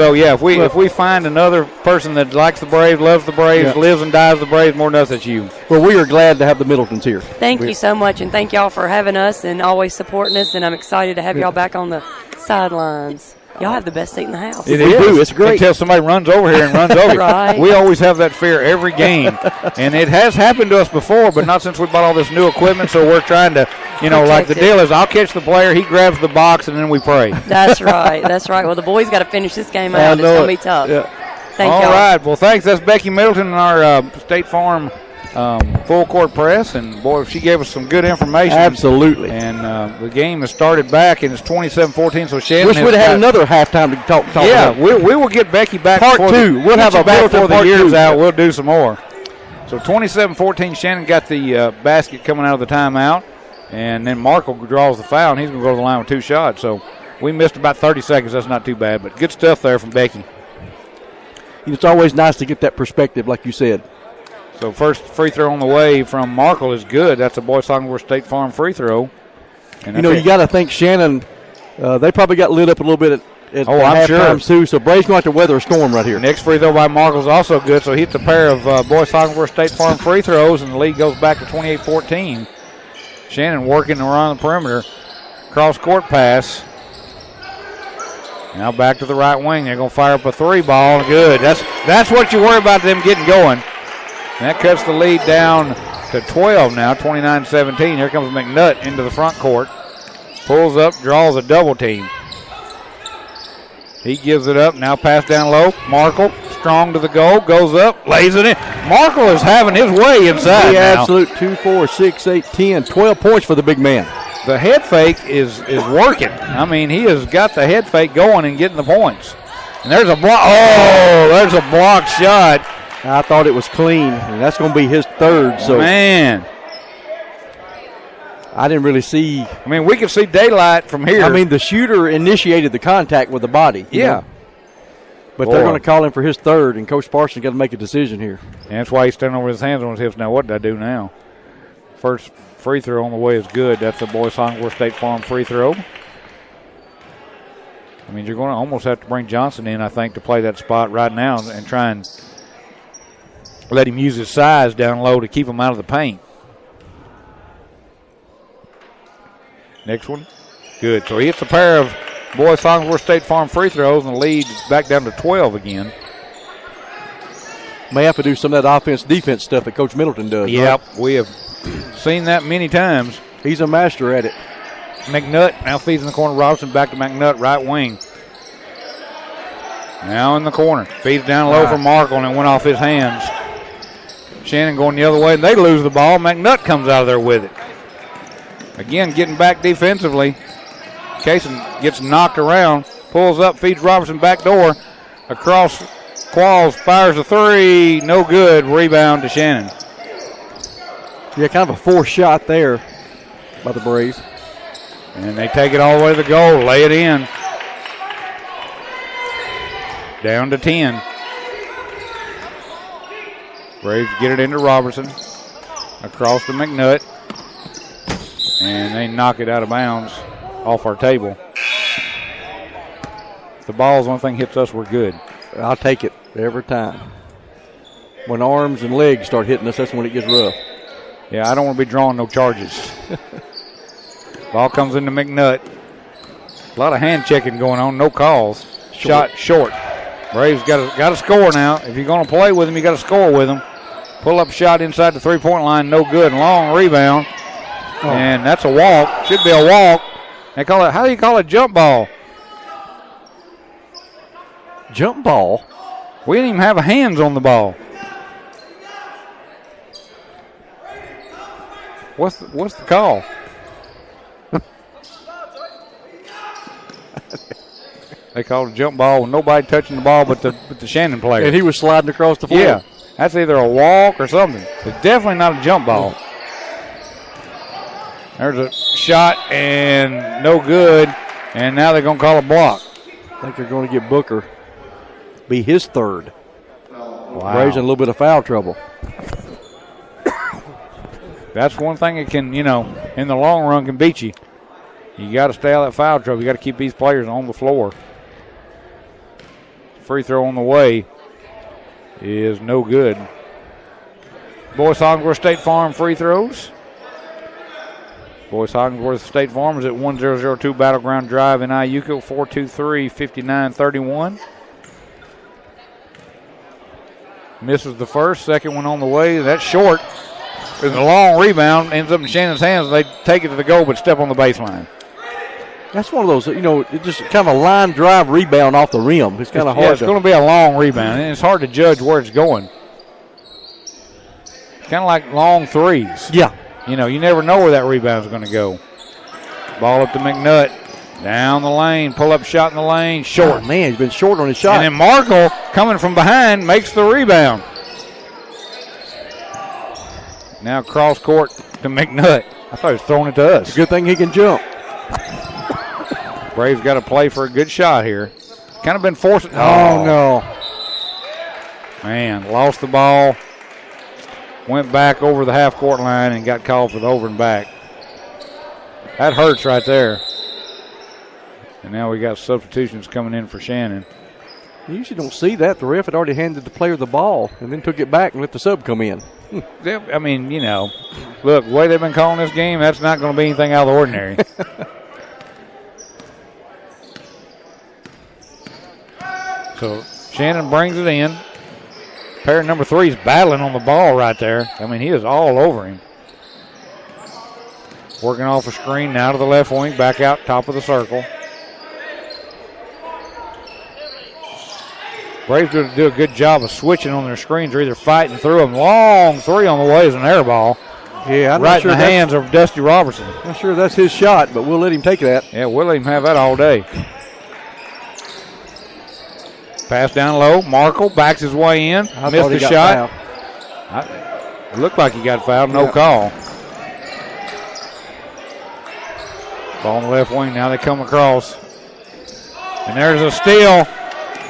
if we find another person that likes the Braves, loves the Braves, lives and dies the Braves more than us, it's you. Well, we are glad to have the Middletons here. Thank you so much, and thank y'all for having us and always supporting us. And I'm excited to have y'all back on the sidelines. Y'all have the best seat in the house. We do. It's great. Until somebody runs over here and runs over. Right. We always have that fear every game. And it has happened to us before, but not since we bought all this new equipment, so we're trying to, like the deal is I'll catch the player, he grabs the box, and then we pray. That's right. Well, the boys got to finish this game out. It's going to be tough. Yeah. Thank y'all. All right. Well, thanks. That's Becky Middleton and our State Farm full court press, and boy, she gave us some good information. Absolutely. And the game has started back, and it's 27-14. So Shannon, wish we'd had another halftime to talk yeah, about. we will get Becky back. Part two. We'll have a back before the year's two. out. We'll do some more. So 27-14. Shannon got the basket coming out of the timeout, and then Markle draws the foul, and he's going to go to the line with 2 shots. So we missed about 30 seconds. That's not too bad, but good stuff there from Becky. It's always nice to get that perspective, like you said. So first free throw on the way from Markle is good. That's a Boys Hoggensworth State Farm free throw. And you got to think Shannon, they probably got lit up a little bit at I'm halftime sure. too, so Bray's going to have to weather a storm right here. Next free throw by Markle is also good, so he hits a pair of Boys Hoggensworth State Farm free throws, and the lead goes back to 28-14. Shannon working around the perimeter. Cross-court pass. Now back to the right wing. They're going to fire up a 3 ball. Good. That's what you worry about them getting going. That cuts the lead down to 12 now, 29-17. Here comes McNutt into the front court. Pulls up, draws a double team. He gives it up. Now pass down low. Markle, strong to the goal, goes up, lays it in. Markle is having his way inside now. Absolute 2, 4, 6, 8, 10, 12 points for the big man. The head fake is working. I mean, he has got the head fake going and getting the points. And there's a block. Oh, there's a block shot. I thought it was clean, and that's going to be his 3rd. So man, I didn't really see. I mean, we could see daylight from here. I mean, the shooter initiated the contact with the body. You know? But they're going to call him for his 3rd, and Coach Parsons got to make a decision here. And that's why he's standing over his hands on his hips. Now, what did I do now? First free throw on the way is good. That's a Boys Hoggensworth State Farm free throw. I mean, you're going to almost have to bring Johnson in, I think, to play that spot right now and try and let him use his size down low to keep him out of the paint. Next one. Good. So he hits a pair of Boys Hoggensworth State Farm free throws, and the lead is back down to 12 again. May have to do some of that offense-defense stuff that Coach Middleton does. Yep, right? we have seen that many times. He's a master at it. McNutt now feeds in the corner. Robinson back to McNutt, right wing. Now in the corner. Feeds down low for Markle, and it went off his hands. Shannon going the other way, and they lose the ball. McNutt comes out of there with it. Again, getting back defensively. Kaysen gets knocked around, pulls up, feeds Robertson back door. Across Qualls, fires a 3. No good. Rebound to Shannon. Yeah, kind of a forced shot there by the Braves. And they take it all the way to the goal, lay it in. Down to 10. Braves get it into Robertson. Across to McNutt. And they knock it out of bounds off our table. If the ball's one thing hits us, we're good. I'll take it every time. When arms and legs start hitting us, that's when it gets rough. Yeah, I don't want to be drawing no charges. Ball comes into McNutt. A lot of hand checking going on, no calls. Shot short. Braves got to score now. If you're going to play with him, you got to score with him. Pull up shot inside the 3-point line, no good. Long rebound. And that's a walk. Should be a walk. They call it. How do you call it? Jump ball. Jump ball. We didn't even have hands on the ball. What's the call? They called a jump ball with nobody touching the ball but the Shannon player. And he was sliding across the floor. Yeah, that's either a walk or something. It's definitely not a jump ball. There's a shot and no good, and now they're going to call a block. I think they're going to get Booker. Be his 3rd. Wow. Braves in a little bit of foul trouble. That's one thing that can, in the long run can beat you. You got to stay out of that foul trouble. You got to keep these players on the floor. Free throw on the way is no good. Boys Hoggensworth State Farm free throws. Boys Hoggensworth State Farm is at 1002 Battleground Drive in Iuka, 423-5931. Misses the first, second one on the way. That's short. There's a long rebound, ends up in Shannon's hands. They take it to the goal, but step on the baseline. That's one of those, it's just kind of a line drive rebound off the rim. It's kind of hard. Yeah, it's going to be a long rebound, and it's hard to judge where it's going. kind of like long threes. Yeah. You know, you never know where that rebound is going to go. Ball up to McNutt. Down the lane. Pull-up shot in the lane. Short. Oh, man, he's been short on his shot. And then Markle, coming from behind, makes the rebound. Now cross court to McNutt. I thought he was throwing it to us. It's a good thing he can jump. Braves got to play for a good shot here. Kind of been forcing. Oh, no. Man, lost the ball. Went back over the half-court line and got called for the over and back. That hurts right there. And now we got substitutions coming in for Shannon. You usually don't see that. The ref had already handed the player the ball and then took it back and let the sub come in. I mean, you know, look, the way they've been calling this game, that's not going to be anything out of the ordinary. So Shannon brings it in. Pair number 3 is battling on the ball right there. I mean, he is all over him. Working off a screen now to the left wing, back out top of the circle. Braves do a good job of switching on their screens or either fighting through them. Long 3 on the way is an air ball. Yeah, I'm right not sure in the hands of Dusty Robertson. Not sure that's his shot, but we'll let him take that. Yeah, we'll let him have that all day. Pass down low. Markle backs his way in. Missed the shot. It looked like he got fouled. No call. Ball on the left wing. Now they come across. And there's a steal.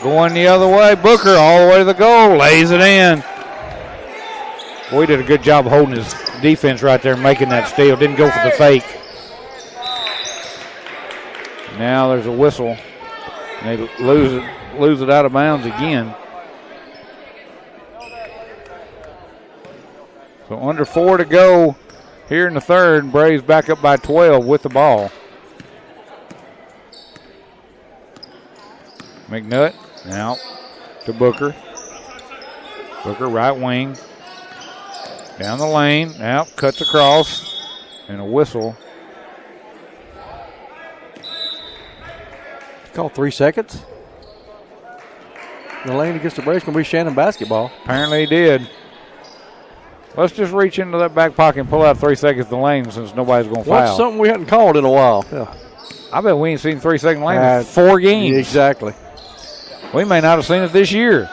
Going the other way. Booker all the way to the goal. Lays it in. Boy, he did a good job holding his defense right there, making that steal. Didn't go for the fake. Now there's a whistle. And they lose it out of bounds again. So under 4 to go here in the third. Braves back up by 12 with the ball. McNutt now to Booker. Booker right wing. Down the lane. Now cuts across. And a whistle. Call 3 seconds. The lane against the Braves going to be Shannon basketball. Apparently he did. Let's just reach into that back pocket and pull out 3 seconds in the lane since nobody's going to foul. That's something we hadn't called in a while. Yeah. I bet we ain't seen 3 second lane in 4 games. Exactly. We may not have seen it this year.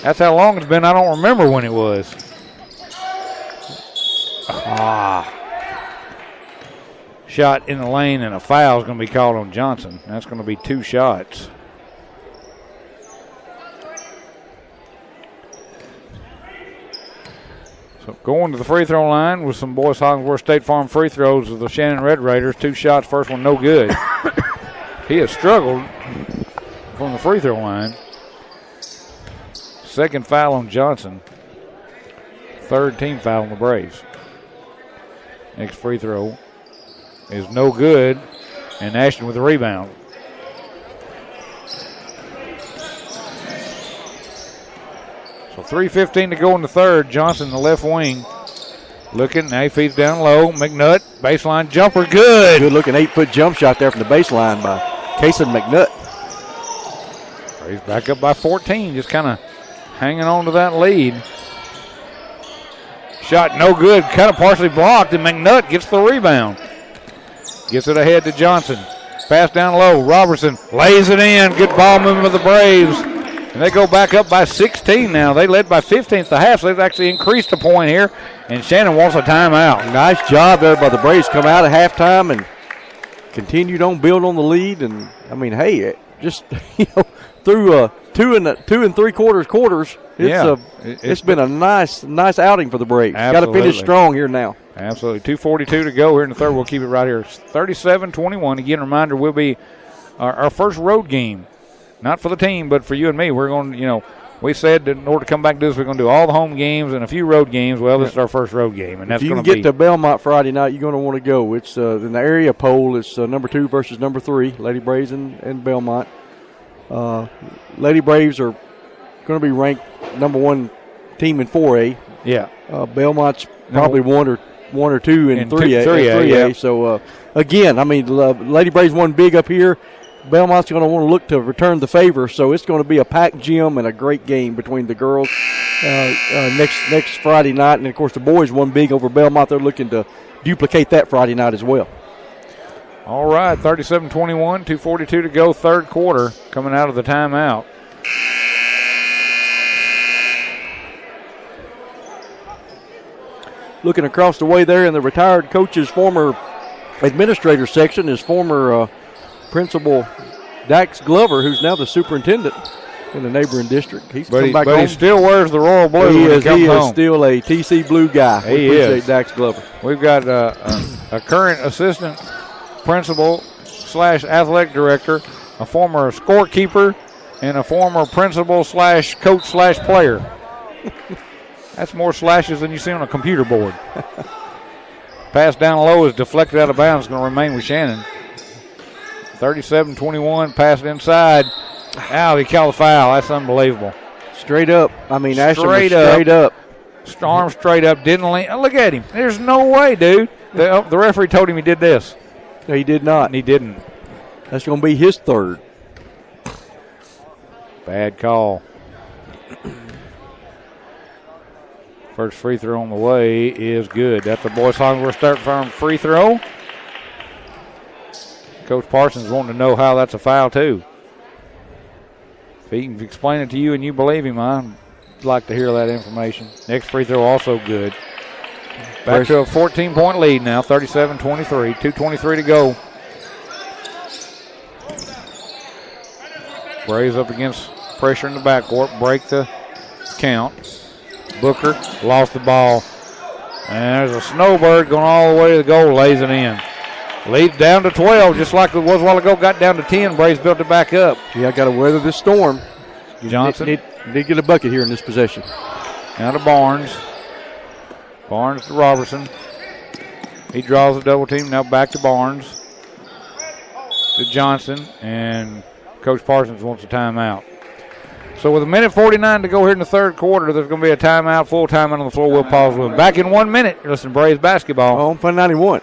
That's how long it's been. I don't remember when it was. Shot in the lane and a foul is going to be called on Johnson. That's going to be 2 shots. So going to the free throw line with some Boyce Hollingsworth State Farm free throws of the Shannon Red Raiders. 2 shots, first one no good. He has struggled from the free throw line. Second foul on Johnson. 3rd team foul on the Braves. Next free throw is no good, and Ashton with the rebound. So 3:15 to go in the third. Johnson, the left wing, looking. Now he feeds down low. McNutt, baseline jumper, good. Good looking 8-foot jump shot there from the baseline by Kason McNutt. He's back up by 14, just kind of hanging on to that lead. Shot no good, kind of partially blocked, and McNutt gets the rebound. Gets it ahead to Johnson. Pass down low. Robertson lays it in. Good ball movement of the Braves. And they go back up by 16 now. They led by 15 at the half, so they've actually increased a point here. And Shannon wants a timeout. Nice job there by the Braves. Come out at halftime and continued on build on the lead. And, I mean, hey, just, through 2 and 3/4 quarters, it's been a nice outing for the Braves. Got to finish strong here now. Absolutely. 2:42 to go here in the third. We'll keep it right here. 37-21. Again, reminder, will be our first road game. Not for the team, but for you and me. We're going to, we said that in order to come back to this, we're going to do all the home games and a few road games. Well, this is our first road game. And that's if you going can get to Belmont Friday night, you're going to want to go. It's in the area poll. It's number 2 versus number 3, Lady Braves and Belmont. Lady Braves are going to be ranked number 1 team in 4A. Yeah. Belmont's probably one or two in 3A. Yeah. So, again, I mean, Lady Braves won big up here. Belmont's going to want to look to return the favor, so it's going to be a packed gym and a great game between the girls next Friday night. And, of course, the boys won big over Belmont. They're looking to duplicate that Friday night as well. All right, 37-21, 2:42 to go, third quarter, coming out of the timeout. Looking across the way there in the retired coach's former administrator section is former principal Dax Glover, who's now the superintendent in the neighboring district. He's come back home. He still wears the royal blue when he comes home. He is still a TC Blue guy. We appreciate Dax Glover. We've got a current assistant principal / athletic director, a former scorekeeper, and a former principal / coach / player. That's more slashes than you see on a computer board. Pass down low is deflected out of bounds. It's going to remain with Shannon. 37-21, pass inside. Ow, he called a foul. That's unbelievable. Straight up. I mean, Ashton was straight up. Arm straight up. Didn't lean. Look at him. There's no way, dude. The referee told him he did this. No, he did not. And he didn't. That's going to be his third. Bad call. First free throw on the way is good. That's the Boys Hogwarts Start Farm free throw. Coach Parsons wanting to know how that's a foul, too. If he can explain it to you and you believe him, I'd like to hear that information. Next free throw also good. Back to a 14-point lead now, 37-23. 2:23 to go. Braves up against pressure in the backcourt. Break the count. Booker lost the ball. And there's a snowbird going all the way to the goal, lays it in. Lead down to 12, just like it was a while ago. Got down to 10. Braves built it back up. Yeah, got to weather this storm. Johnson. Need get a bucket here in this possession. Now to Barnes. Barnes to Robertson. He draws a double team. Now back to Barnes. To Johnson. And Coach Parsons wants a timeout. So with 1:49 to go here in the third quarter, there's going to be a timeout, full timeout on the floor. We'll pause with him. Back in 1 minute. You're listening to Braves basketball. On Fun 91.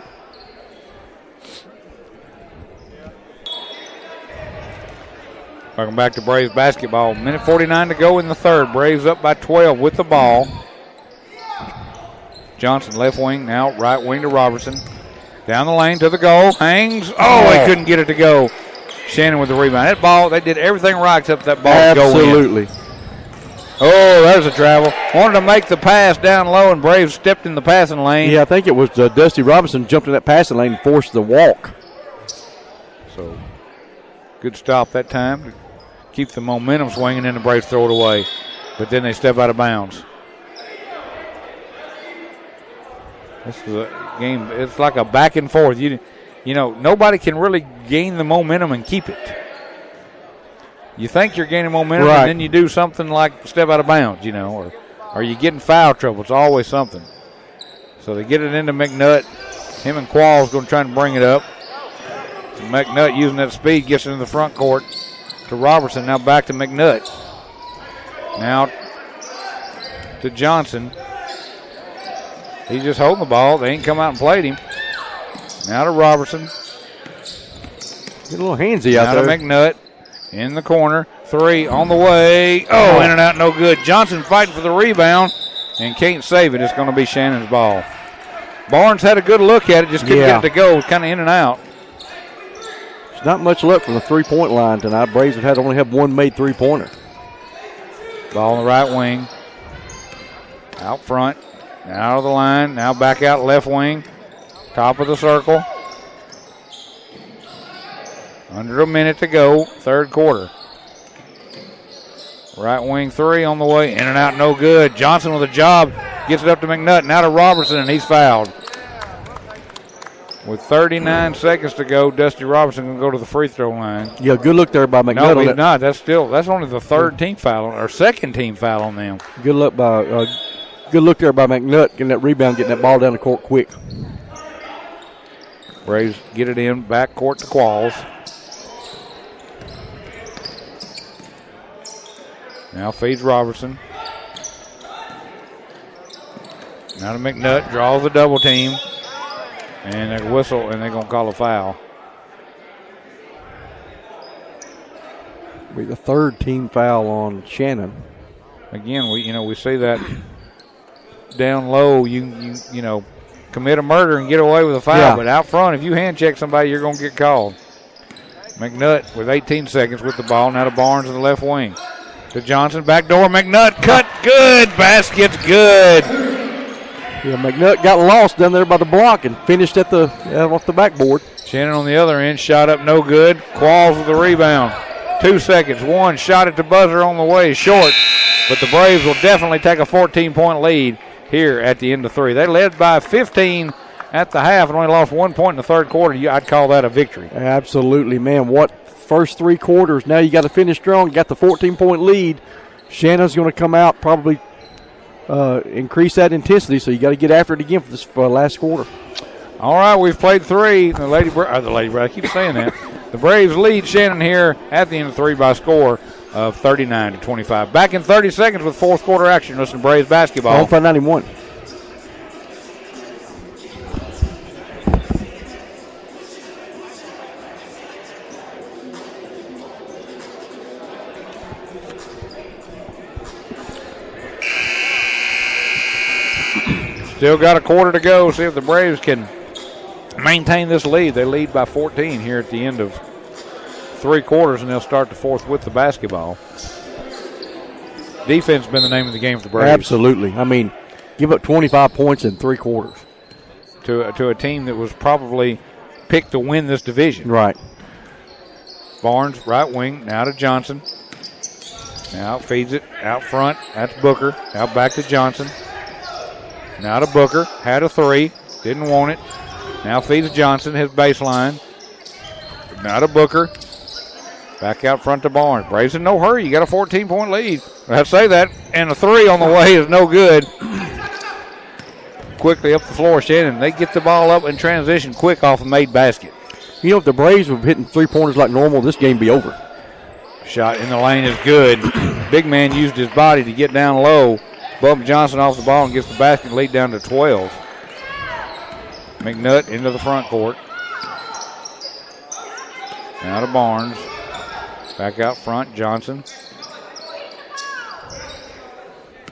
Welcome back to Braves basketball. 1:49 to go in the third. Braves up by 12 with the ball. Johnson left wing, now right wing to Robertson. Down the lane to the goal. Hangs. Oh, he couldn't get it to go. Shannon with the rebound. That ball, they did everything right except that ball Absolutely. Go in. Oh, there's a travel. Wanted to make the pass down low, and Braves stepped in the passing lane. Yeah, I think it was Dusty Robinson jumped in that passing lane and forced the walk. So, good stop that time to keep the momentum swinging, and the Braves throw it away. But then they step out of bounds. This is a game. It's like a back and forth. You know, nobody can really gain the momentum and keep it. You think you're gaining momentum, right, and then you do something like step out of bounds, you know, or you get in foul trouble. It's always something. So they get it into McNutt. Him and Quall's going to try and bring it up. So McNutt using that speed gets into the front court to Robertson. Now back to McNutt. Now to Johnson. He's just holding the ball. They ain't come out and played him. Now to Robertson. Get a little handsy out there. Now to McNutt in the corner. Three on the way. Oh, in and out, no good. Johnson fighting for the rebound and can't save it. It's going to be Shannon's ball. Barnes had a good look at it, just couldn't get it to go. It was kind of in and out. There's not much luck from the three-point line tonight. Braves have only had one made three-pointer. Ball on the right wing. Out front. Out of the line. Now back out left wing. Top of the circle. Under a minute to go. Third quarter. Right wing three on the way. In and out, no good. Johnson with a job. Gets it up to McNutt. Now to Robertson, and he's fouled. With 39 seconds to go, Dusty Robertson going to go to the free throw line. Yeah, good look there by McNutt. No, he's not. That's only the third team foul, or second team foul on them. Good look there by McNutt, getting that rebound, getting that ball down the court quick. Braves get it in, back court to Qualls. Now feeds Robertson. Now to McNutt, draws the double team. And they whistle, and they're going to call a foul. Be the third team foul on Shannon. Again, we see that down low. You know, commit a murder and get away with a foul. Yeah. But out front, if you hand check somebody, you're going to get called. McNutt with 18 seconds with the ball. Now to Barnes in the left wing. To Johnson, back door. McNutt cut good. Basket's good. Yeah, McNutt got lost down there by the block and finished at the off the backboard. Shannon on the other end, shot up no good. Qualls with the rebound. 2 seconds. One shot at the buzzer on the way, short. But the Braves will definitely take a 14-point lead here at the end of 3. They led by 15 at the half and only lost 1 point in the third quarter. I'd call that a victory. Absolutely, man. What first 3 quarters. Now you got to finish strong. You got the 14-point lead. Shannon's going to come out, probably increase that intensity, so you got to get after it again for this last quarter. All right, we've played 3. The Lady Braves, I keep saying that. The Braves lead Shannon here at the end of 3 by a score of 39-25. Back in 30 seconds with fourth quarter action. Listen to Braves basketball. On for 91. Still got a quarter to go. See if the Braves can maintain this lead. They lead by 14 here at the end of 3 quarters, and they'll start the fourth with the basketball. Defense has been the name of the game for the Braves. Absolutely. I mean, give up 25 points in 3 quarters. To a team that was probably picked to win this division. Right. Barnes, right wing, now to Johnson. Now feeds it out front. That's Booker. Out back to Johnson. Now to Booker. Had a 3. Didn't want it. Now feeds Johnson, his baseline. Now to Booker. Back out front to Barnes. Braves in no hurry. You got a 14-point lead. I say that. And a 3 on the way is no good. Quickly up the floor, Shannon. They get the ball up in transition quick off a made basket. You know, if the Braves were hitting 3-pointers like normal, this game would be over. Shot in the lane is good. Big man used his body to get down low. Bump Johnson off the ball and gets the basket, lead down to 12. McNutt into the front court. Now to Barnes. Back out front, Johnson.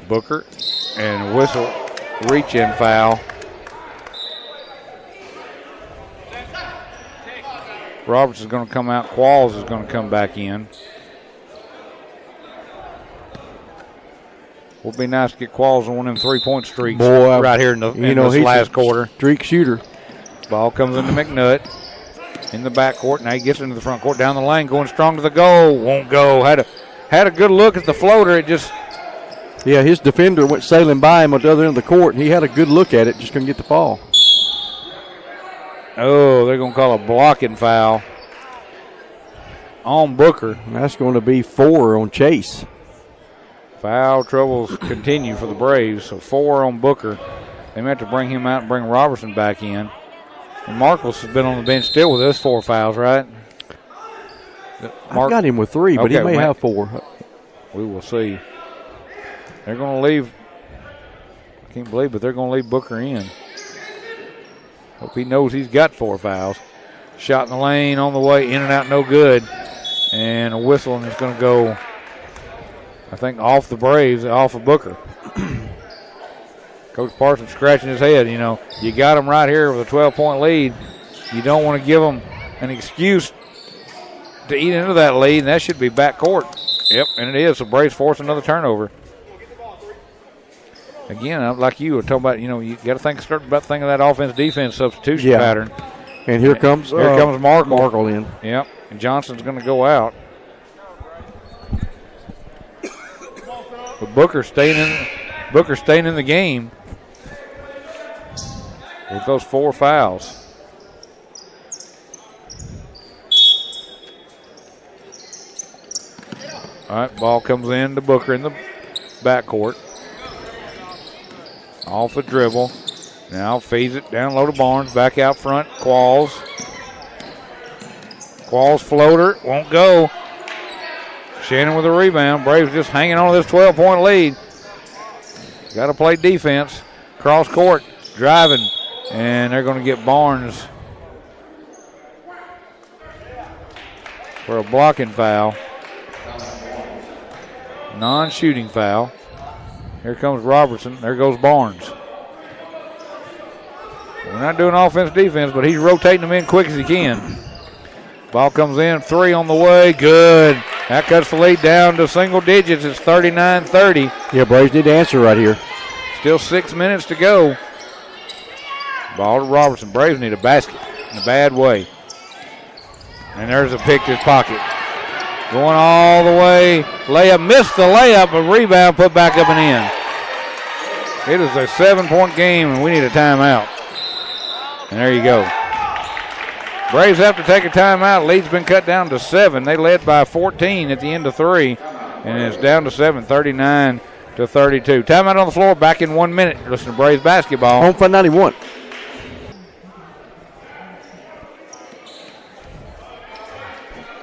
Booker and whistle, reach-in foul. Roberts is going to come out. Qualls is going to come back in. Would be nice to get Qualls on one of them 3-point streaks right here in this last quarter. Streak shooter. Ball comes into McNutt in the backcourt. Now he gets into the front court, down the lane, going strong to the goal. Won't go. Had a good look at the floater. Yeah, his defender went sailing by him at the other end of the court, and he had a good look at it, just couldn't get the ball. Oh, they're going to call a blocking foul on Booker. And that's going to be 4 on Chase. Foul troubles continue for the Braves, so 4 on Booker. They may have to bring him out and bring Robertson back in. And Marcos has been on the bench still with us 4 fouls, right? I got him with 3, but he may have 4. We will see. They're going to leave. I can't believe, but they're going to leave Booker in. Hope he knows he's got 4 fouls. Shot in the lane on the way, in and out, no good. And a whistle, and it's going to go, I think, off the Braves, off of Booker. Coach Parsons scratching his head. You know, you got them right here with a 12-point lead. You don't want to give them an excuse to eat into that lead, and that should be backcourt. Yep, and it is. So Braves force another turnover. Again, like you were talking about, you got to start about thinking of that offense-defense substitution pattern. And here comes Markle in. Yep, and Johnson's going to go out. But Booker staying in the game with those 4 fouls. All right, ball comes in to Booker in the backcourt. Off the dribble. Now feeds it down low to Barnes. Back out front. Qualls floater. Won't go. Shannon with a rebound. Braves just hanging on to this 12-point lead. Got to play defense. Cross court. Driving. And they're going to get Barnes for a blocking foul. Non-shooting foul. Here comes Robertson. There goes Barnes. We're not doing offense, defense, but he's rotating them in quick as he can. Ball comes in, 3 on the way, good. That cuts the lead down to single digits. It's 39-30. Yeah, Braves need to answer right here. Still 6 minutes to go. Ball to Robertson. Braves need a basket in a bad way. And there's a pick to his pocket. Going all the way. Layup, missed the layup, a rebound, put back up and in. It is a 7-point game, and we need a timeout. And there you go. Braves have to take a timeout. Lead's been cut down to 7. They led by 14 at the end of 3, and it's down to 7, 39-32. Timeout on the floor, back in 1 minute. Listen to Braves basketball. Home Fun 91.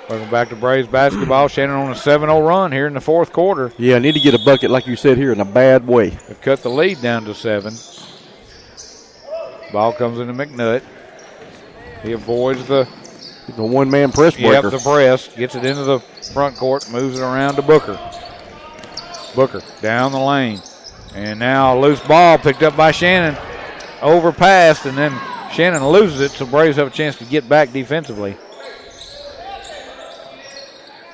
Welcome back to Braves basketball. Shannon on a 7-0 run here in the fourth quarter. Yeah, need to get a bucket, like you said here, in a bad way. They've cut the lead down to 7. Ball comes into McNutt. He avoids the one-man press breaker. Yep, the press. Gets it into the front court, moves it around to Booker. Booker down the lane. And now a loose ball picked up by Shannon. Overpassed, and then Shannon loses it, so Braves have a chance to get back defensively.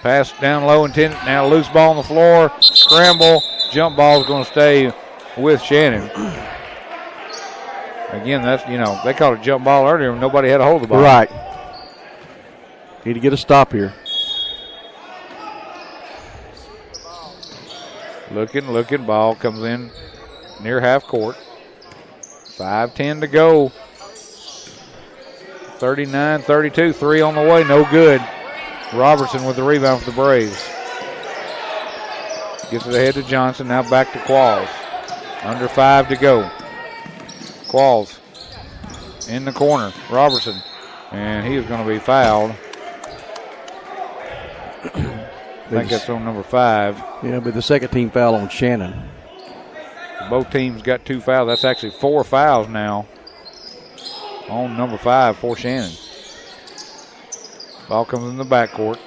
Pass down low intended. Now loose ball on the floor. Scramble. Jump ball is going to stay with Shannon. Again, that's, they called a jump ball earlier and nobody had a hold of the ball. Right. Need to get a stop here. Looking. Ball comes in near half court. 5:10 to go. 39-32. 3 on the way. No good. Robertson with the rebound for the Braves. Gets it ahead to Johnson. Now back to Qualls. Under 5 to go. Qualls in the corner. Robertson. And he is going to be fouled. I think that's on number 5. Yeah, but the second team foul on Shannon. Both teams got 2 fouls. That's actually 4 fouls now on number 5 for Shannon. Ball comes in the backcourt.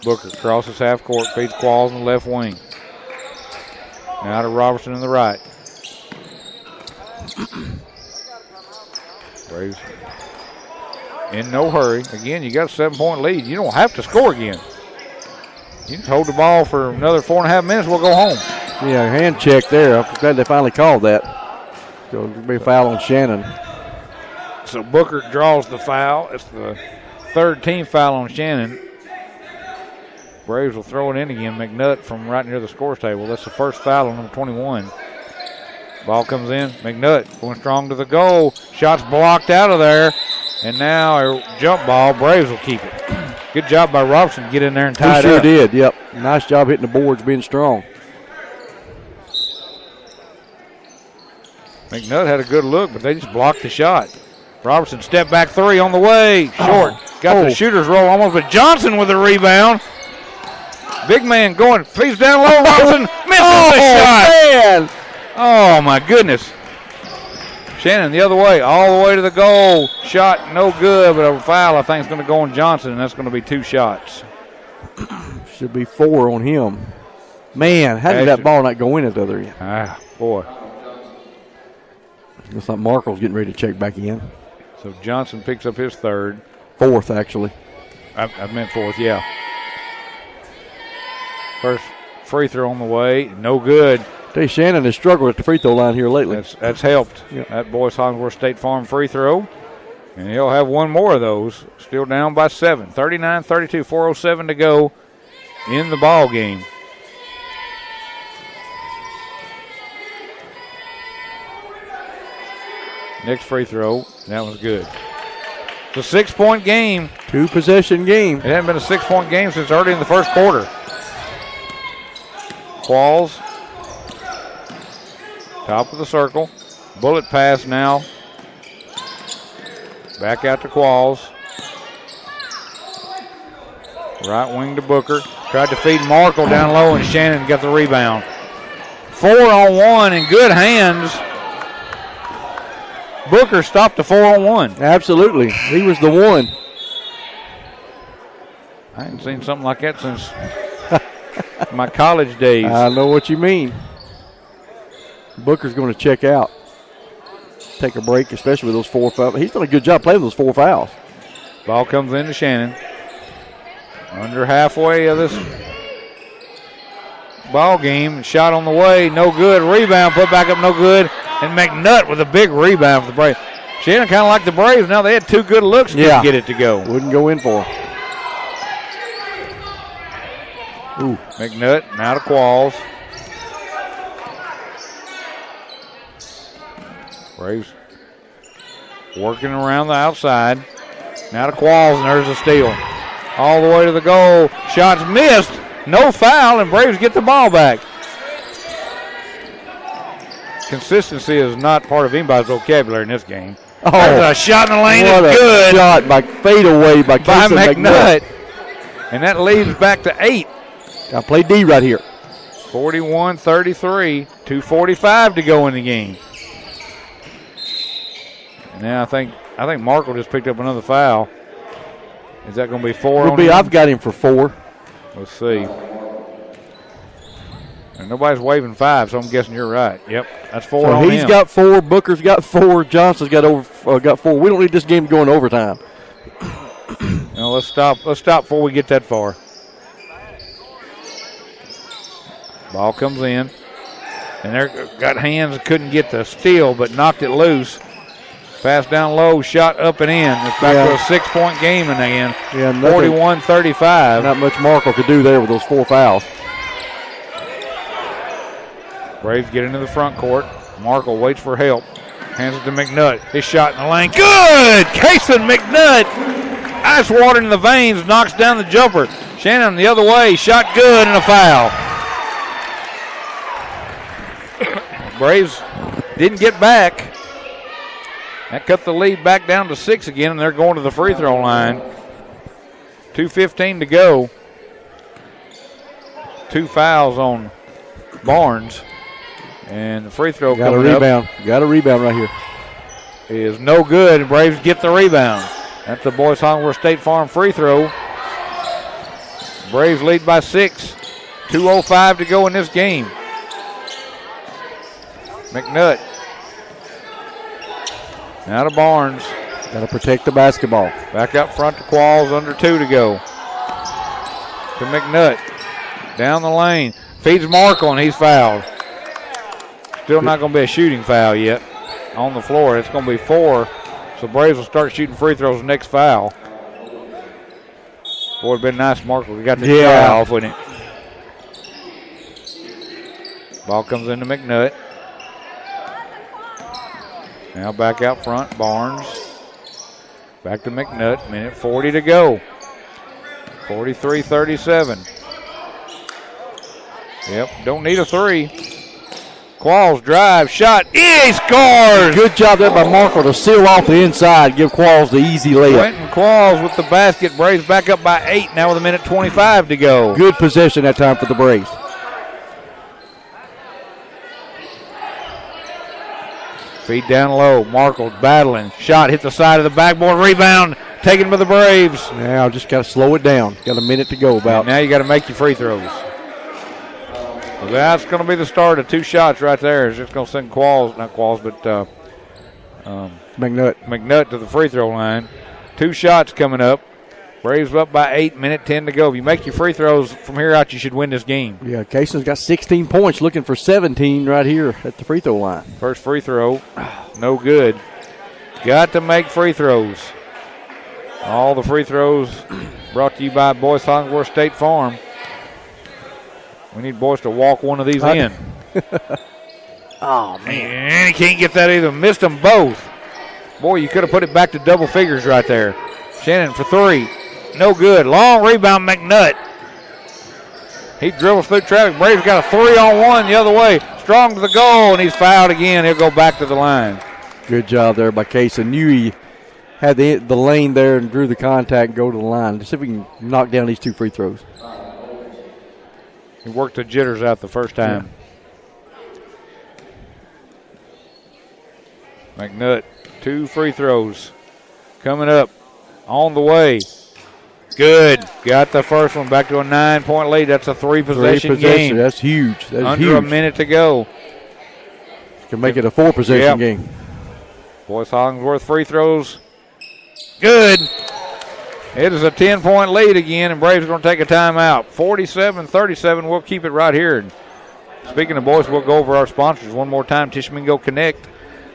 Booker crosses half court, feeds Qualls in the left wing. Now to Robertson in the right. Braves in no hurry. Again, you got a 7-point lead. You don't have to score again. You just hold the ball for another 4.5 minutes, we'll go home. Yeah, hand check there. I'm glad they finally called that. So it'll be a foul on Shannon. So Booker draws the foul. It's the third team foul on Shannon. Braves will throw it in again. McNutt from right near the scores table. That's the first foul on number 21. Ball comes in. McNutt going strong to the goal. Shot's blocked out of there. And now a jump ball. Braves will keep it. Good job by Robertson to get in there and tie it up. He sure did, yep. Nice job hitting the boards, being strong. McNutt had a good look, but they just blocked the shot. Robertson step back 3 on the way. Short. Got the shooter's roll almost, but Johnson with the rebound. Big man going. Feeds down low. Robertson misses the shot. Man. Oh, my goodness. Shannon the other way, all the way to the goal. Shot no good, but a foul I think is going to go on Johnson, and that's going to be 2 shots. Should be 4 on him. Man, how did that ball not go in at the other end? Ah, boy. Looks like Markle's getting ready to check back in. So Johnson picks up his third. 4th, actually. I meant 4th, yeah. First free throw on the way, no good. Hey, Shannon has struggled at the free throw line here lately. That's helped. Yep. That boy's Hollingsworth State Farm free throw. And he'll have one more of those. Still down by 7. 39-32, 4:07 to go in the ball game. Next free throw. That was good. It's a 6-point game. 2-possession game. It hasn't been a 6-point game since early in the first quarter. Qualls. Top of the circle. Bullet pass now. Back out to Qualls. Right wing to Booker. Tried to feed Markle down low, and Shannon got the rebound. 4-on-1 in good hands. Booker stopped the 4-on-1. Absolutely. He was the one. I haven't seen something like that since My college days. I know what you mean. Booker's going to check out. Take a break, especially with those 4 fouls. He's done a good job playing those 4 fouls. Ball comes into Shannon. Under halfway of this ball game. Shot on the way, no good. Rebound, put back up, no good. And McNutt with a big rebound for the Braves. Shannon kind of like the Braves. Now they had 2 good looks to get it to go. Wouldn't go in for him. Ooh. McNutt now to Qualls. Braves working around the outside. Now to Qualls, and there's a steal. All the way to the goal. Shots missed. No foul, and Braves get the ball back. Consistency is not part of anybody's vocabulary in this game. Oh, there's a shot in the lane. It's good. Shot by fadeaway by McNutt. And that leads back to 8. Got to play D right here. 41-33. 2:45 to go in the game. And now I think Markle just picked up another foul. Is that going to be 4 on him? I've got him for 4. Let's see. And nobody's waving 5, so I'm guessing you're right. Yep, that's 4 on him. He's got 4. Booker's got 4. Johnson's got 4. We don't need this game to go in overtime. Now let's stop before we get that far. Ball comes in. And they got hands that couldn't get the steal, but knocked it loose. Pass down low, shot up and in. It's back to a 6-point game in the end. 41-35. Not much Markle could do there with those 4 fouls. Braves get into the front court. Markle waits for help. Hands it to McNutt. His shot in the lane. Good! Kason McNutt. Ice water in the veins. Knocks down the jumper. Shannon the other way. Shot good and a foul. Braves didn't get back. That cut the lead back down to 6 again, and they're going to the free throw line. 2:15 to go. 2 fouls on Barnes. And the free throw coming up. Got a rebound right here. Is no good, and Braves get the rebound. That's the Boys Hollingworth State Farm free throw. Braves lead by 6. 2:05 to go in this game. McNutt. Now to Barnes. Got to protect the basketball. Back up front to Qualls, under 2 to go. To McNutt. Down the lane. Feeds Markle, and he's fouled. Still not going to be a shooting foul yet on the floor. It's going to be 4. So Braves will start shooting free throws next foul. Boy, it'd been nice, Markle. We got the try off with it. Ball comes into McNutt. Now back out front, Barnes. Back to McNutt, minute 40 to go. 43-37. Yep, don't need a 3. Qualls drive, shot, he scores! Good job there by Markle to seal off the inside, give Qualls the easy layup. Quentin Qualls with the basket. Braves back up by 8 now with a minute 25 to go. Good possession that time for the Braves. Feed down low. Markle battling. Shot hit the side of the backboard. Rebound taken by the Braves. Now just got to slow it down. Got a minute to go about. And now you got to make your free throws. So that's going to be the start of 2 shots right there. It's just going to send McNutt to the free throw line. 2 shots coming up. Braves up by 8, minute 10 to go. If you make your free throws from here out, you should win this game. Yeah, Cason's got 16 points, looking for 17 right here at the free throw line. First free throw, no good. Got to make free throws. All the free throws brought to you by Boys Hollingworth State Farm. We need boys to walk one of these in. Oh, man. And he can't get that either. Missed them both. Boy, you could have put it back to double figures right there. Shannon for 3. No good. Long rebound, McNutt. He dribbles through traffic. Braves got a 3-on-1 the other way. Strong to the goal, and he's fouled again. He'll go back to the line. Good job there by Cason. Knew he had the lane there and drew the contact and go to the line. Let's see if we can knock down these 2 free throws. He worked the jitters out the first time. Yeah. McNutt, 2 free throws coming up on the way. Good. Got the first one back to a 9-point lead. That's a three-possession game. That's huge. That's Under huge. a minute to go. Can make it a 4-possession game. Boyce Hollingsworth free throws. Good. It is a 10-point lead again, and Braves are going to take a timeout. 47-37. We'll keep it right here. And speaking of Boyce, we'll go over our sponsors one more time. Tishomingo Connect,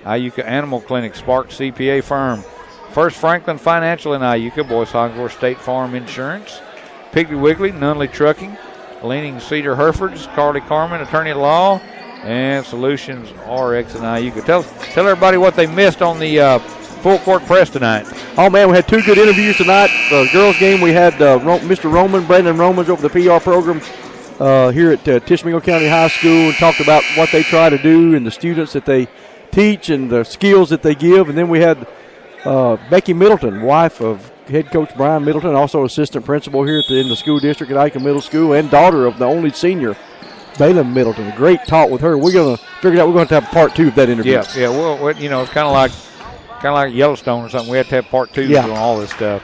Iuka Animal Clinic, Spark CPA Firm, First Franklin Financial in Iuka, Boyce Hollingsworth State Farm Insurance, Piggly Wiggly, Nunley Trucking, Leaning Cedar Herefords, Carly Carmen, Attorney at Law, and Solutions RX in Iuka. Tell everybody what they missed on the full court press tonight. Oh, man, we had two good interviews tonight. The girls' game, we had Mr. Roman, Brandon Romans over the PR program here at Tishomingo County High School, and talked about what they try to do and the students that they teach and the skills that they give. And then we had Becky Middleton, wife of head coach Brian Middleton, also assistant principal here in the school district at Iuka Middle School, and daughter of the only senior, Balaam Middleton. A great talk with her. We're going to figure out we're going to have part 2 of that interview. Yeah. Well, it's kind of like Yellowstone or something. We have to have part 2 on all this stuff.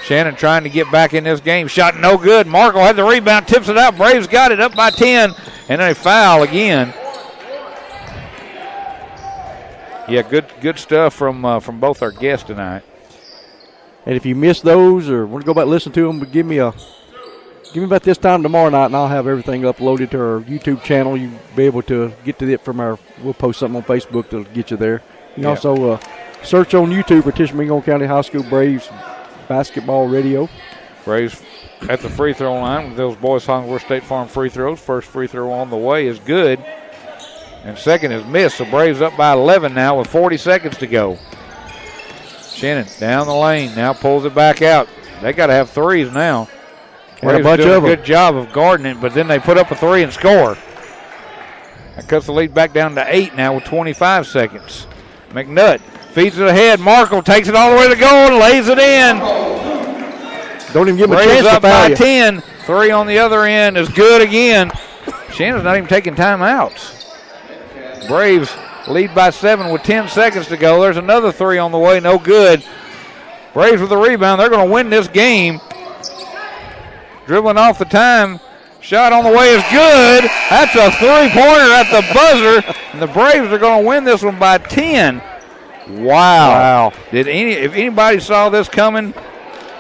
Shannon trying to get back in this game. Shot no good. Markle had the rebound, tips it out. Braves got it up by 10, and then a foul again. Yeah, good stuff from both our guests tonight. And if you missed those or want to go back and listen to them, give me about this time tomorrow night, and I'll have everything uploaded to our YouTube channel. You'll be able to get to it from we'll post something on Facebook that'll get you there. You can also search on YouTube for Tishomingo County High School Braves Basketball Radio. Braves at the free throw line with those Boyce Hollingsworth State Farm free throws. First free throw on the way is good, and second is missed. So Braves up by 11 now with 40 seconds to go. Shannon down the lane, now pulls it back out. They got to have threes now. And a bunch of them. Good job of guarding it, but then they put up a 3 and score. That cuts the lead back down to 8 now with 25 seconds. McNutt feeds it ahead. Markle takes it all the way to the goal and lays it in. Don't even give him a Braves chance to up by foul you. 10. 3 on the other end is good again. Shannon's not even taking timeouts. Braves lead by 7 with 10 seconds to go. There's another 3 on the way, no good. Braves with the rebound. They're going to win this game. Dribbling off the time. Shot on the way is good. That's a three-pointer at the buzzer. And the Braves are going to win this one by 10. Wow. If anybody saw this coming,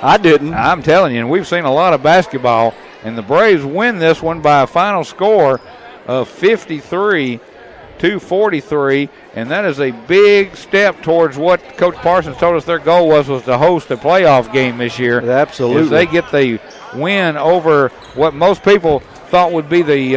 I didn't. I'm telling you, and we've seen a lot of basketball, and the Braves win this one by a final score of 53-43, and that is a big step towards what Coach Parsons told us their goal was to host a playoff game this year. Absolutely. As they get the win over what most people thought would be the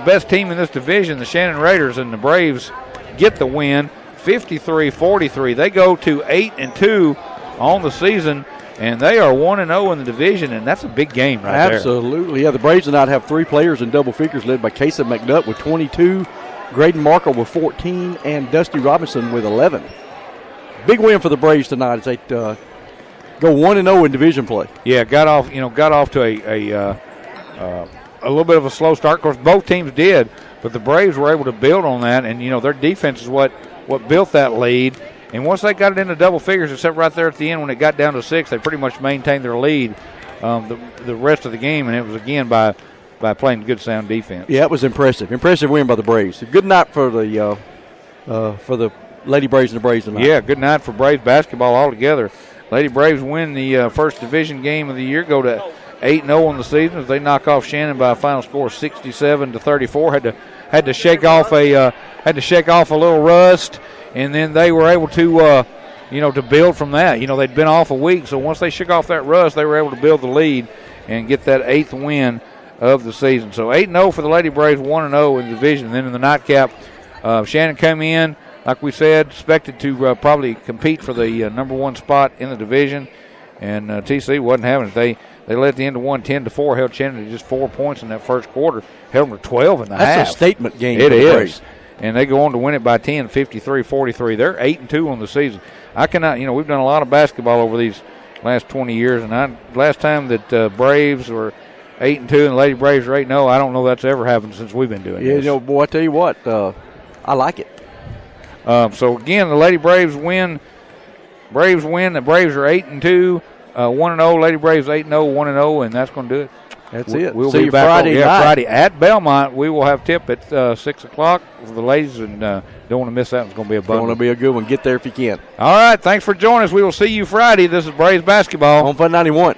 best team in this division, the Shannon Raiders, and the Braves get the win, 53-43. They go to 8-2 on the season, and they are 1-0 in the division, and that's a big game right there. Absolutely. Yeah, the Braves did not have 3 players in double figures, led by Casey McNutt with 22, Graydon Markle with 14, and Dusty Robinson with 11. Big win for the Braves tonight as they go 1-0 in division play. Yeah, got off to a little bit of a slow start. Of course, both teams did, but the Braves were able to build on that, and their defense is what built that lead. And once they got it into double figures, except right there at the end when it got down to 6, they pretty much maintained their lead the rest of the game, and it was again by playing good sound defense. Yeah, it was impressive. Impressive win by the Braves. Good night for the Lady Braves and the Braves tonight. Yeah, good night for Braves basketball altogether. Lady Braves win the first division game of the year, go to 8-0 on the season as they knock off Shannon by a final score of 67-34. Had to shake off a little rust, and then they were able to to build from that. They'd been off a week, so once they shook off that rust, they were able to build the lead and get that 8th win of the season. So 8-0 for the Lady Braves, 1-0 in the division. And then in the nightcap, Shannon come in, like we said, expected to probably compete for the number 1 spot in the division, and TC wasn't having it. They led at the end of 10-4, held Shannon to just 4 points in that first quarter, held them to 12 in the half. That's a statement game. It is. And they go on to win it by 10, 53-43. They're 8-2 on the season. I cannot, we've done a lot of basketball over these last 20 years, and last time that Braves were 8-2 and the Lady Braves are 8-0, I don't know that's ever happened since we've been doing this. Boy, I tell you what, I like it. So again, the Lady Braves win. The Braves are 8-2 1-0. Lady Braves 8-0, 1-0, and that's going to do it. That's it. We'll See be you back Friday night. Friday at Belmont. We will have tip at 6 o'clock for the ladies, and don't want to miss that. It's going to be a bundle. Going to be a good one. Get there if you can. All right. Thanks for joining us. We will see you Friday. This is Braves basketball On Fun 91.